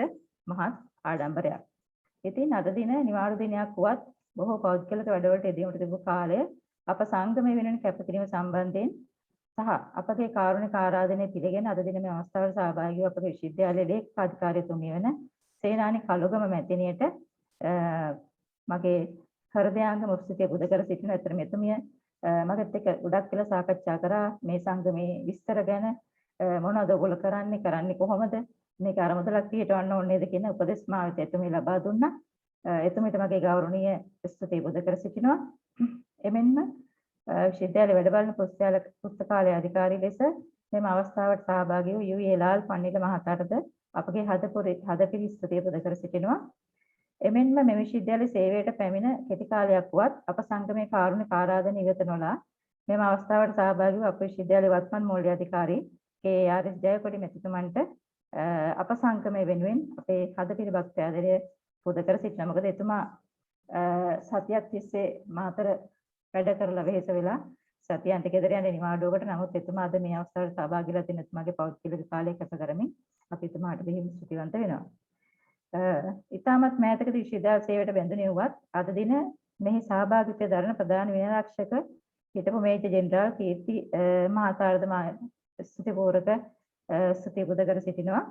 මහත් ආඩම්බරයක්. ඉතින් අද දින නිවාඩු දිනයක් වුවත් බොහෝ පෞද්ගලික වැඩවලට යෙදීමට තිබු කාලය අප සංගමය වෙනුවෙන් කැපකිරීම සම්බන්ධයෙන් සහ අපගේ කාරුණික ආරාධනය පිළිගෙන අද දින මේ අවස්ථාවට සහභාගී වූ අපගේ විශ්වවිද්‍යාලයේ ලේකකාධිකාරියතුමිය වන සේනානි කළුගම මැතිණියට මගේ හෘදයාංගම ස්තුතිය පුද කර සිටින අතර මෙතුමිය මගත් එක්ක ගොඩක් වෙලා සාකච්ඡා කරා මේ සංගමේ විස්තර ගැන, මොනවද ඔයගොල්ලෝ කරන්නේ කොහොමද මේක අරමුදලක් පිටවන්න ඕනේද කියන උපදෙස් මා වෙත එතුමිය ලබා දුන්නා. එතුමියට මගේ ගෞරවනීය ස්තුතිය පුද කර සිටිනවා. එමෙන්ම විශ්වවිද්‍යාලයේ වැඩ බලන පුස්තකාලය අධිකාරී ලෙස මෙම අවස්ථාවට සහභාගී වූ යූ.ඒ. ලාල් පන්නිල මහතාටද අපගේ හදපිරි ස්තුතිය පුද කර සිටිනවා. එමෙන්ම මේ විශ්වවිද්‍යාලයේ සේවයට පැමිණ කෙටි කාලයක් වුවත් අප සංගමේ කාරුණික ආරාධන ඉවත නොලා මෙම අවස්ථාවට සහභාගී වූ අප විශ්වවිද්‍යාලයේ වත්මන් මූල්‍ය අධිකාරී කේ.ආර්.එස්. ජයකොඩි මැතිතුමන්ට අප සංගමය වෙනුවෙන් අපේ හදපිරි භක්තිආදරය පුද කර සිටිනවා. මොකද එතුමා සතියක් තිස්සේ මාතර වැඩ කරලා වෙහෙස වෙලා සතියන්ට ගෙදර යන්නේ නිවාඩුවකට. නමුත් එතුමා අද මේ අවස්ථාවට සහභාගී වෙලා තියෙන එතුමාගේ පෞද්ගලික කාලය කැප කරමින් අපි එතුමාට බෙහෙම ස්තුතිවන්ත වෙනවා. ඉතාමත් මෑතකදී විශ්වවිද්‍යාල සේවයට බැඳුනේ වුවත් අද දින මෙහි සහභාගීත්වය දරන ප්‍රධාන විනයාරක්ෂක හිටපු මේජර් ජෙනරාල් කීර්ති මහතාට මා ස්තුතිපූර්වක ස්තුතිය පුද කර සිටිනවා.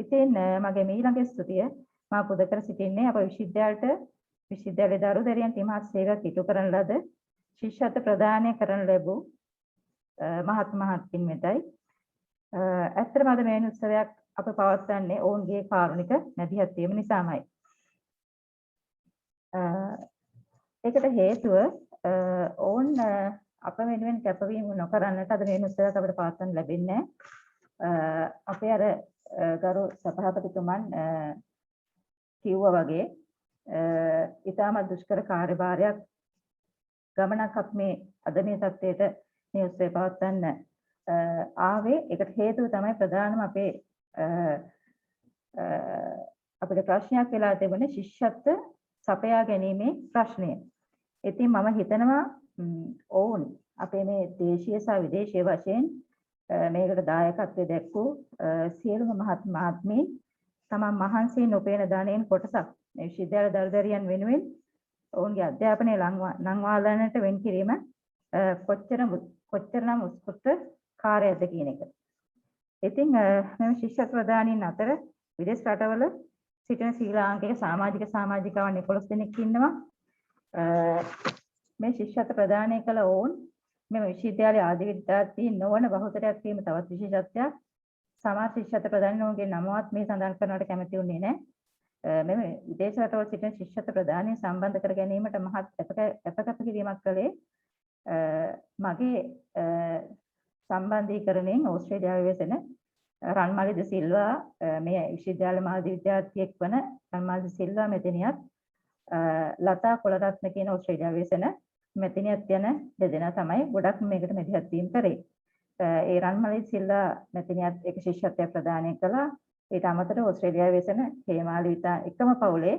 ඉතින් මගේ ඊළඟ ස්තුතිය මා පුද කර සිටින්නේ අප විශ්වවිද්‍යාලයට විශ්වවිද්‍යාලයේ දරුදරියන් තිමහත් සේවයක් ඉටු කරන ලද ශිෂ්‍යත්ව ප්‍රදානය කරන ලැබූ මහත්මින් වෙතයි. ඇත්තටම අද මේ උත්සවයක් අප පවත්වන්නේ ඔවුන්ගේ කාරුණික මැදිහත් වීම නිසාමයි. ඒකට හේතුව ඔවුන් අප වෙනුවෙන් කැපවීම නොකරන්නට අද මේ උත්සවයක් අපිට පවත්වන්න ලැබෙන්නේ අපේ අර ගරු සභාපතිතුමන් කිව්වා වගේ ඉතාමත් දුෂ්කර කාර්යභාරයක් ගමනක් අප මේ අද මේ තත්ත්වයට මේ උත්සවය පවත්වන්න ආවේ. ඒකට හේතුව තමයි ප්‍රධානම අපේ අපිට ප්‍රශ්නයක් වෙලා තිබුණේ ශිෂ්‍යත්ව සපයා ගැනීමේ ප්‍රශ්නය. ඉතින් මම හිතනවා ඔවුන් අපේ මේ දේශීය සහ විදේශීය වශයෙන් මේකට දායකත්වයේ දැක්වූ සියලුම මහත්මීන් තමන් මහන්සියෙන් උපයන ධනයෙන් කොටසක් මේ විශ්වවිද්‍යාල දරුදරියන් වෙනුවෙන් ඔවුන්ගේ අධ්‍යාපනය ලංවාලන්නට වෙන් කිරීම කොච්චරනම් උත්කෘෂ්ට කාර්යයක්ද කියන එක. ඉතින් මේ ශිෂ්‍යත්ව ප්‍රදානීන් අතර විදේශ රටවල සිටින ශ්‍රී ලාංකික සමාජිකාවන් 11 දෙනෙක් ඉන්නවා. මේ ශිෂ්‍යත්ව ප්‍රදානය කළ ඔවුන් මෙම විශ්වවිද්‍යාලයේ ආදි විද්‍යාර්ථීන් නොවන බහුතරයක් වීම තවත් විශේෂත්වයක්. සමහර ශිෂ්‍යත්ව ප්‍රදානීන්ගේ නමවත් මේ සඳහන් කරනවට කැමති වුණේ නැහැ. මෙම විදේශ රටවල සිටින ශිෂ්‍යත්ව ප්‍රදානීන් සම්බන්ධ කර ගැනීමට මහත් අපකපකිරීමක් කළේ මගේ සම්බන්ධීකරණයෙන් ඕස්ට්‍රේලියාවේ වෙසෙන රන්මලිද සිල්වා මේ විශ්වවිද්‍යාල මාධ්‍ය විද්‍යාර්ථියෙක් වන රන්මලිද සිල්වා මෙතනියත් ලතා කොළරත්න කියන ඕස්ට්‍රේලියාවේ වෙසෙන මෙතනියත් යන දෙදෙනා තමයි ගොඩක් මේකට මැදිහත් වීම කරේ. ඒ රන්මලිද සිල්වා මෙතනියත් එක ශිෂ්‍යත්වයක් ප්‍රදානය කළා. ඊට අමතරව ඕස්ට්‍රේලියාවේ වෙසෙන හේමාලි විතා එකම පවුලේ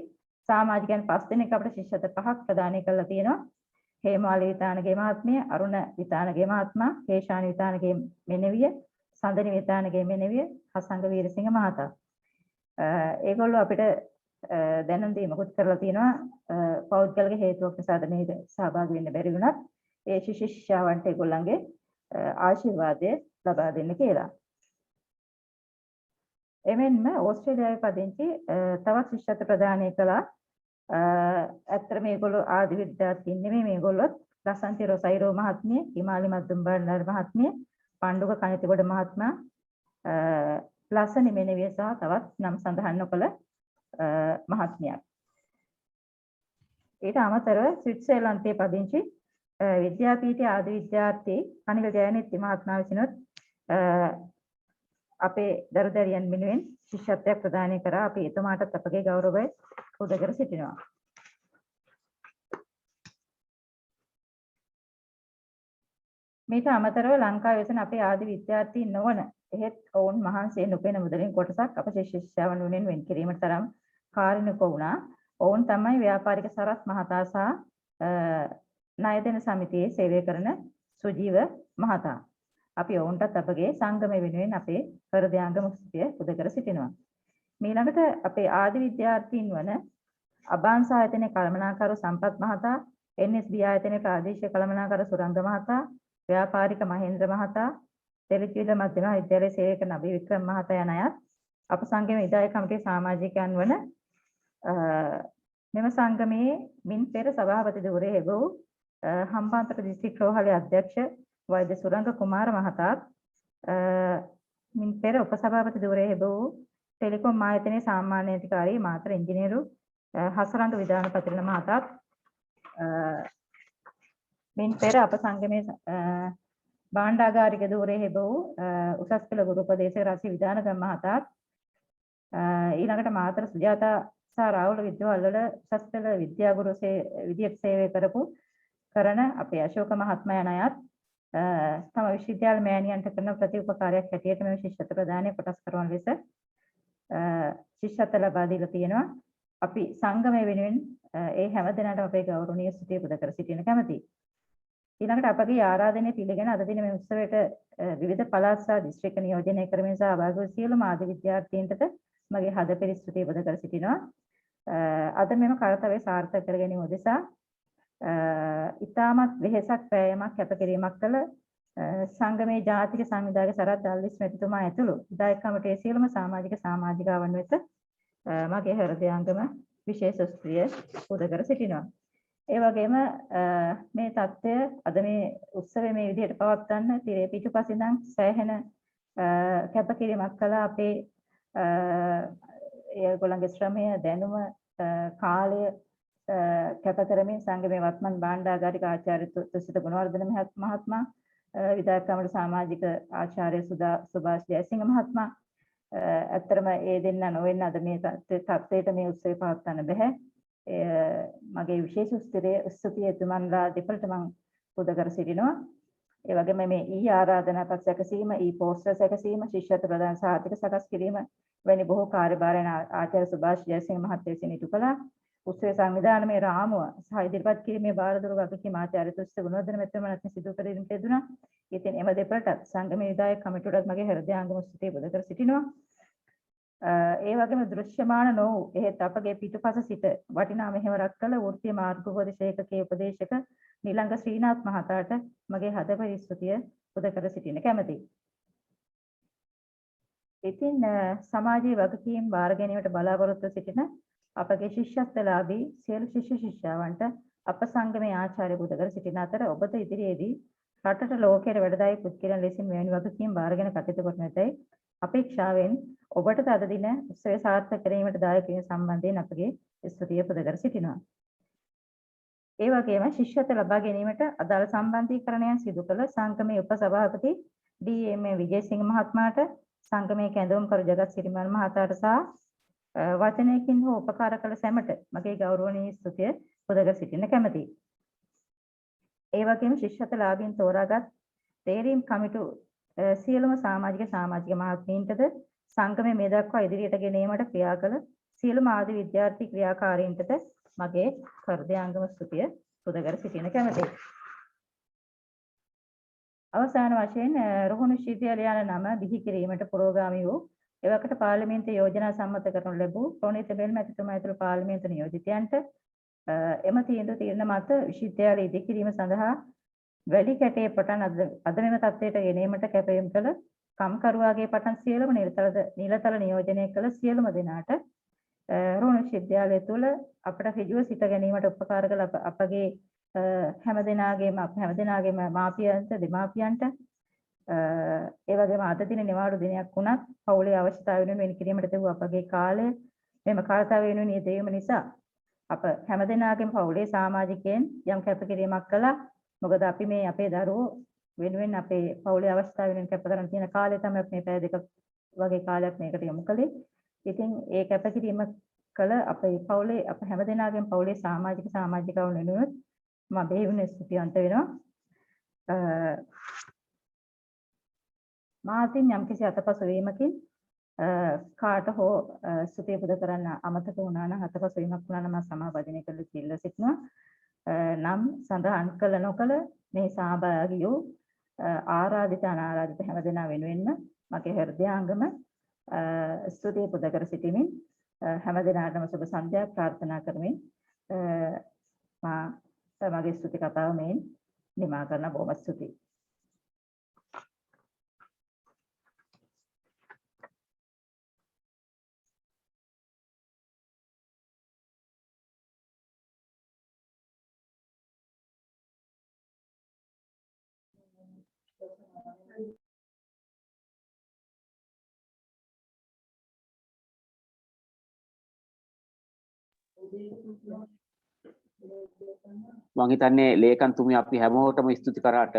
සමාජිකයන් 5 දෙනෙක් අපිට ශිෂ්‍යත්ව 5ක් ප්‍රදානය කරලා තියෙනවා. හේමාලි විතානගේ මහත්මිය, අරුණ විතානගේ මහත්මයා, කේශානි විතානගේ මෙනෙවිය, සඳනි විතානගේ මෙනෙවිය, හසංග වීරසිංහ මහතා. ඒගොල්ලෝ අපිට දැනුම් දීමකුත් කරලා තියෙනවා. පෞද්ගලික හේතුවක් නිසාද මේ සහභාගී වෙන්න බැරි වුණත් ඒ ශිෂ්‍යාවන්ට ඒගොල්ලන්ගේ ආශිර්වාදය ලබා දෙන්න කියලා. එමෙන්ම ඕස්ට්‍රේලියාවේ පදිංචි තවත් ශිෂ්‍යත්ව ප්‍රදානය කළා. ඇත්තට මේගොල්ලෝ ආදි විද්‍යාර්ථීන් නෙමෙයි. මේගොල්ලොත් ලසන්ති රොසයිරෝ මහත්මිය, හිමාලි මද්දුම්බණ්ඩාර මහත්මිය, පණ්ඩුක කනිතගොඩ මහත්මයා, ලස්සනි මෙනෙවිය සහ තවත් නම් සඳහන් නොකළ මහත්මියක්. ඊට අමතරව ස්විට්සර්ලන්තයේ පදිංචි විද්‍යාපීඨයේ ආදි විද්‍යාර්ථී අනිල ජයනිත්ති මහත්මයා විසිනුත් අපේ දරුදරියන් වෙනුවෙන් ශිෂ්‍යත්වයක් ප්‍රදානය කරා. අපි එතුමාටත් අපගේ ගෞරවය පුද කර සිටිනවා. මේක අමතරව ලංකාවේ වෙසෙන අපේ ආදි විද්‍යාර්ථීන් නොවන එහෙත් ඔවුන් මහන්සියෙන් උපයන මුදලින් කොටසක් අප ශිෂ්‍යාවන් වෙනුවෙන් වෙන් කිරීමට තරම් කාරුණික වුණා. ඔවුන් තමයි ව්‍යාපාරික සරත් මහතා සහ ණය දෙන සමිතියේ සේවය කරන සුජීව මහතා. අපි ඔවුන්ටත් අපගේ සංගමය වෙනුවෙන් අපේ හෘදයාංගම ස්තුතිය පුද කර සිටිනවා. ඊළඟට අපේ ආදි විද්‍යාර්ථීන් වන අබාංශ ආයතනයේ කළමනාකරු සම්පත් මහතා, NSB ආයතනයේ ප්‍රාදේශීය කළමනාකරු සුරංග මහතා, ව්‍යාපාරික මහේන්ද්‍ර මහතා, තෙලිචිල මධ්‍යම විද්‍යාලයේ සේවය කරන අභි වික්‍රම මහතා යන අයත් අප සංගමයේ විධායක කමිටුවේ සමාජිකයන් වන මෙම සංගමයේ මින් පෙර සභාපති ධුරේ හෙබවූ හම්බන්තොට දිස්ත්‍රික් රෝහලේ අධ්‍යක්ෂ වෛද්‍ය සුරංග කුමාර මහතාත්, මින් පෙර උපසභාපති ධුරේ හෙබවූ ටෙලිකොම් ආයතනයේ සාමාන්‍ය අධිකාරී මාතර ඉංජිනේරු හසරංග විදානපතිරණ මහතාත්, මින් පෙර අප සංගමයේ භාණ්ඩාගාරික ධුරේ හෙබවූ උසස් පෙළ ගුරු උපදේශක රසි විදානගම මහතාත්, ඊළඟට මාතර සුජාතා සහ රාහුල විද්‍යාලවල උසස් පෙළ විද්‍යාගුරු විදියට සේවය කරන අපේ අශෝක මහත්මයා යන අයත් තම විශ්වවිද්‍යාල මෑණියන්ට කරන ප්‍රතිඋපකාරයක් හැටියට මේ ශිෂ්‍යත්ව ප්‍රදානය කොටස් කරන ලෙස ශිෂ්‍යත්ව ලබා දීලා තියෙනවා. අපි සංගමය වෙනුවෙන් ඒ හැම දිනකටම අපේ ගෞරවනීය ස්තුතිය පුද කර සිටින කැමැතියි. ඊළඟට අපගේ ආරාධනය පිළිගෙන අද දින මේ උත්සවයට විවිධ පළාත් සහ දිස්ත්‍රික්ක නියෝජනය කරමින් සහභාගී වූ සියලුම ආදි විද්‍යාර්ථීන්ට මගේ හදපිරි ස්තුතිය පුද කර සිටිනවා. අද මෙම කාර්යය සාර්ථක කර ගැනීම උදෙසා ඉතාමත් වෙහෙසක් පෑයමක් කැපකිරීමක් කළ සංගමේ ජාතික සංවිධායක සරත් දල්විස් මැතිතුමා ඇතුළු විධායක කමිටුවේ සියලුම සමාජිකාවන් වෙත මගේ හෘදයාංගම විශේෂ ස්ත්‍රිය පුද කර සිටිනවා. ඒ වගේම මේ தත්ත්වය අද මේ උත්සවය මේ විදිහට පවත්වන්න තිරේ පිටුපසින් නම් සෑහෙන කැපකිරීමක් කළා අපේ ඒගොල්ලන්ගේ ශ්‍රමය දැනුම කාලය කැප කරමින් සංගමේ වත්මන් භාණ්ඩාගාරික ආචාර්ය තුසිත ගුණවර්ධන මහත්මයා විධායක කමිටු සමාජික ආචාර්ය සුභාෂ් ජයසිංහ මහත්මයා ඇත්තටම ඒ දෙන්න නොවෙන්න අද මේ තත්ත්වයට මේ උත්සවය පවත්වන්න බෑ. මගේ විශේෂ ස්තුතිය එතුමන්ලා දෙපළට මම පුද කර සිටිනවා. ඒ වගේම මේ ආරාධනා පත් සැකසීම, පෝස්ටර් සැකසීම, ශිෂ්‍යත්ව ප්‍රදාන සාහිත්‍ය සකස් කිරීම වැනි බොහෝ කාර්යභාරයන් ආචාර්ය සුභාෂ් ජයසිංහ මහත්තයා විසින් ඉටු කළා. උත්සවයේ සංවිධානයේ රාමුව සහ ඉදිරිපත් කිරීමේ භාරදූර වගකීම ආචාර්ය තුෂ්ඨ ගුණවර්ධන මැතිතුමාට සිදු කිරීමට යෙදුණා. ඉතින් එම දෙපළටත් සංගමේ විධායක කමිටුවටත් මගේ හෘදයාංගම ස්තුතිය පුද කර සිටිනවා. ඒ වගේම දෘශ්‍යමාන නොවූ එහෙත් අපගේ පිටුපස සිට වටිනා මෙහෙවරක් කළ වෘත්තීය මාර්ගෝපදේශ ඒකකයේ උපදේශක නිලංග ශ්‍රීනාත් මහතාට මගේ හදපරි ස්තුතිය පුද කර සිටින්න කැමැතියි. ඉතින් සමාජීය වගකීම් බාර ගැනීමට බලාපොරොත්තු සිටින අපගේ ශිෂ්‍යත්වලාභී සියලු ශිෂ්‍ය ශිෂ්‍යාවන්ට අප සංගමේ ආචාර්ය පුද කර සිටින අතර ඔබට ඉදිරියේදී රටට ලෝකයට වැඩදායී පුද්ගලයන් ලෙසින් මෙවැනි වගකීම් බාරගෙන කටයුතු කරන ඇතැයි අපේක්ෂාවෙන් ඔබට අද දින උත්සවය සාර්ථක කිරීමට දායක වීම සම්බන්ධයෙන් අපගේ ස්තුතිය පුද කර සිටිනවා. ඒ වගේම ශිෂ්‍යත්ව ලබා ගැනීමට අදාළ සම්බන්ධීකරණයන් සිදු කළ සංගමේ උපසභාපති ඩී.එම්.ඒ. විජේසිංහ මහත්මයාට සංගමේ කැඳවුම්කරු ජගත් සිරිමල් මහතාට සහ වචනයකින් හෝ උපකාර කළ සැමට මගේ ගෞරවනීය ස්තුතිය පුද කර සිටින්න කැමැතියි. ඒ වගේම ශිෂ්‍යත්වලාභීන් තෝරාගත් තේරීම් කමිටු සියලුම සමාජික මහත්මීන්ටද සංගමයේ මේ දක්වා ඉදිරියට ගෙනීමට ක්‍රියා කළ සියලුම ආදි විද්‍යාර්ථී ක්‍රියාකාරීන්ටද මගේ හෘදයාංගම ස්තුතිය පුද කර සිටින්න කැමැතියි. අවසාන වශයෙන් රුහුණු විශ්වවිද්‍යාලය යන නම බිහි කිරීමට පුරෝගාමී වූ එවකට පාර්ලිමේන්තු යෝජනා සම්මත කරනු ලැබූ ප්‍රොනීත බෙල් මැතිතුමා ඇතුළු පාර්ලිමේන්තු නියෝජිතයන්ට එම තීරණ මත විශ්වවිද්‍යාලය ඉදිකිරීම සඳහා වැඩි කැටේ පටන් අද මෙම තත්ත්වයට ගෙනීමට කැපවීම කළ කම්කරුවාගේ පටන් සියලුම නිලතල නියෝජනය කළ සියලුම දෙනාට රුහුණු විශ්වවිද්‍යාලය තුළ අපට ඍජුව සිට ගැනීමට උපකාර කළ අපගේ හැමදෙනාගේම මාපියන්ට දෙමාපියන්ට ඒ වගේම අද දින නිවාඩු දිනයක් වුණත් පවුලේ අවශ්‍යතාවය වෙනුවෙන් වෙන් කිරීමට තිබූ අපගේ කාලය මෙම කාර්යතාවය වෙනුවෙන් යෙදවීම නිසා අප හැමදෙනාගේම පවුලේ සමාජිකයන් යම් කැපකිරීමක් කළා. මොකද අපි මේ අපේ දරුවෝ වෙනුවෙන් අපේ පවුලේ අවශ්‍යතාවය වෙනුවෙන් කැප කරන තියෙන කාලය තමයි මේ පැය දෙක වගේ කාලයක් මේකට යොමු කළේ. ඉතින් ඒ කැපකිරීම කළ අපේ පවුලේ අප හැමදෙනාගේම පවුලේ සමාජිකවුන් වෙනුවෙන් මම බෙහෙවින් ස්තුතිවන්ත වෙනවා. මාතින් යම්කිසි අතපසු වීමකින් කාට හෝ ස්තුතිය පුද කරන්න අමතක වුණා නම් අතපසු වීමක් වුණා නම් මම සමාපදිනය කළ සිල්ල සිටිනවා. නම් සඳහන් කළ නොකළ මේ සහභාගී වූ ආරාධිත අනාරාධිත හැමදෙනා වෙනුවෙන්ම මගේ හෘදයාංගම ස්තුතිය පුද කර සිටිමින් හැමදෙනාටම සුබ සන්ධ්‍යාවක් ප්‍රාර්ථනා කරමින් මගේ ස්තුති කතාව මෙයින් නිමා කරන බොහොම ස්තුතියි. මං හිතන්නේ ලේකන්තුමිය අපි හැමෝටම ස්තුති කරාට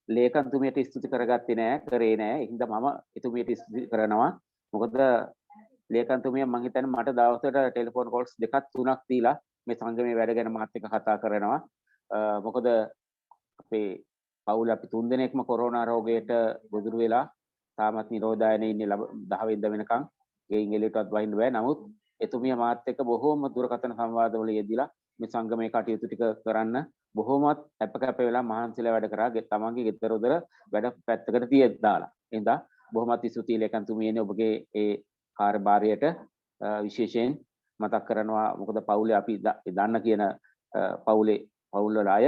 ලේකන්තුමියට ස්තුති කරගත්තේ නෑ කරේ නෑ. ඒ හින්දා මම එතුමියට ස්තුති කරනවා. මොකද ලේකන්තුමිය මං හිතන්නේ මට දවසට ටෙලිෆෝන් කෝල්ස් දෙකක් තුනක් දීලා මේ සංගමේ වැඩ ගැන මාත් එක්ක කතා කරනවා. මොකද අපේ පවුල අපි 3 දෙනෙක්ම කොරෝනා රෝගයට ගොදුරු වෙලා තාමත් නිරෝධායනේ ඉන්නේ 10 වෙනිදා වෙනකන් ගෙයින් එළියටවත් වහින්න බෑ. නමුත් එතුමිය මාත් එක්ක බොහෝම දුරකථන සංවාදවල යෙදিলা මේ සංගමේ කටයුතු ටික කරන්න බොහොමත් අපකැප වෙලා මහන්සිලා වැඩ කරා. තමන්ගේ ගෙදර උදර වැඩ පැත්තකට දාලා. එහෙනම් බොහොමත් ස්තුතියි ලේකන්තුමියනේ ඔබගේ ඒ කාර්යභාරයට විශේෂයෙන් මතක් කරනවා. මොකද පවුලේ අපි දන්න කියන පවුල් වල අය.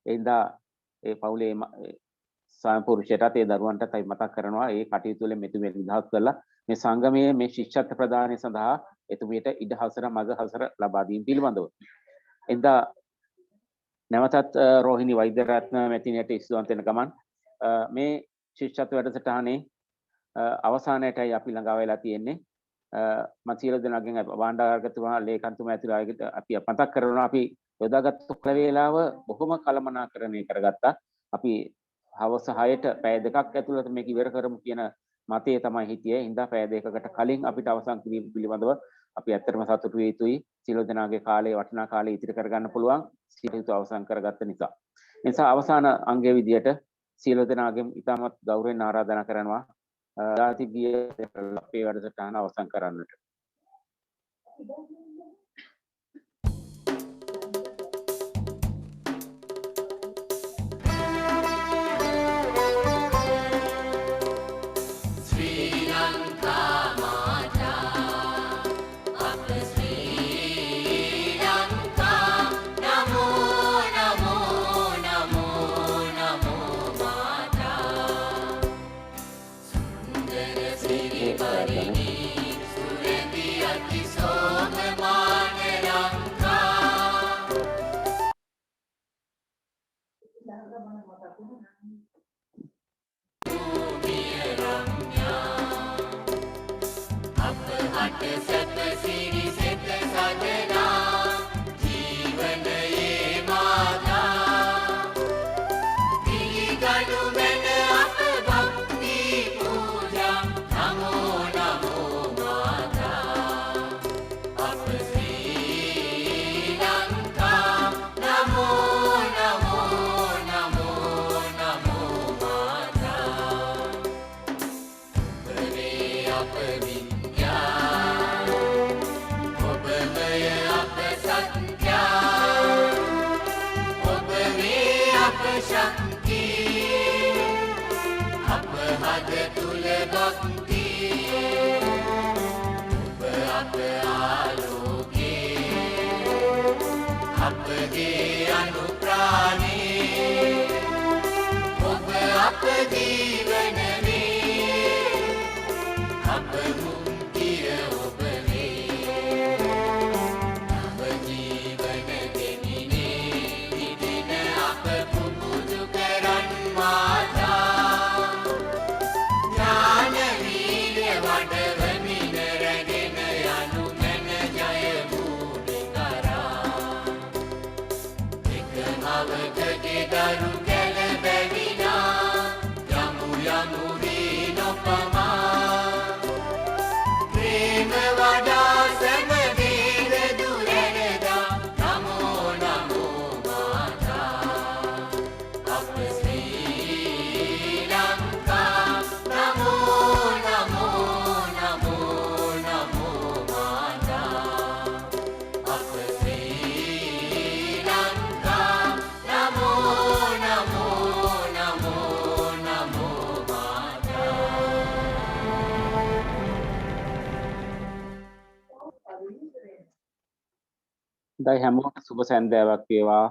එහෙනම් ඒ පවුලේ සාම්පුරුෂයටත් ඒ දරුවන්ටත් අපි මතක් කරනවා ඒ කටයුතු වල මෙතුමිය නිදහස් කරලා මේ සංගමයේ මේ ශිෂ්‍යත්ව ප්‍රදානය සඳහා එතුමියට ඉඩ හසර මග හසර ලබා දීම පිළිබඳව. එදා නැවතත් රෝහිණි වෛද්‍යරත්න මැතිණියට ස්තුතිවන්ත වෙන ගමන් මේ ශිෂ්‍යත්ව වැඩසටහනේ අවසානයටයි අපි ළඟා වෙලා තියෙන්නේ. මම සියලු දෙනාගෙන් භාණ්ඩාගාරකතුමා ලේකම්තුමා ඇතුළු අයකට අපි මතක් කරනවා අපි යොදාගත්තු කල වේලාව බොහොම කළමනාකරණය කරගත්තා. අපි හවස 6ට පැය දෙකක් ඇතුළත මේක ඉවර කරමු කියන මතය තමයි හිටියේ. හින්දා පැය දෙකකට කලින් අපිට අවසන් කිරීම පිළිබඳව අපි ඇත්තටම සතුටු විය යුතුයි. සියලු දෙනාගේ කාලය වටිනා කාලය ඉතිරි කරගන්න පුළුවන් සියලු අවසන් කරගත්ත නිසා. ඒ නිසා අවසාන අංගයේ විදියට සියලු දෙනාගෙන් ඉතාමත් ගෞරවයෙන් ආරාධනා කරනවා ජාතිගීය අපේ වැඩසටහන අවසන් කරන්නට. දැන් හැමෝටම සුබ සන්ධ්‍යාවක් වේවා.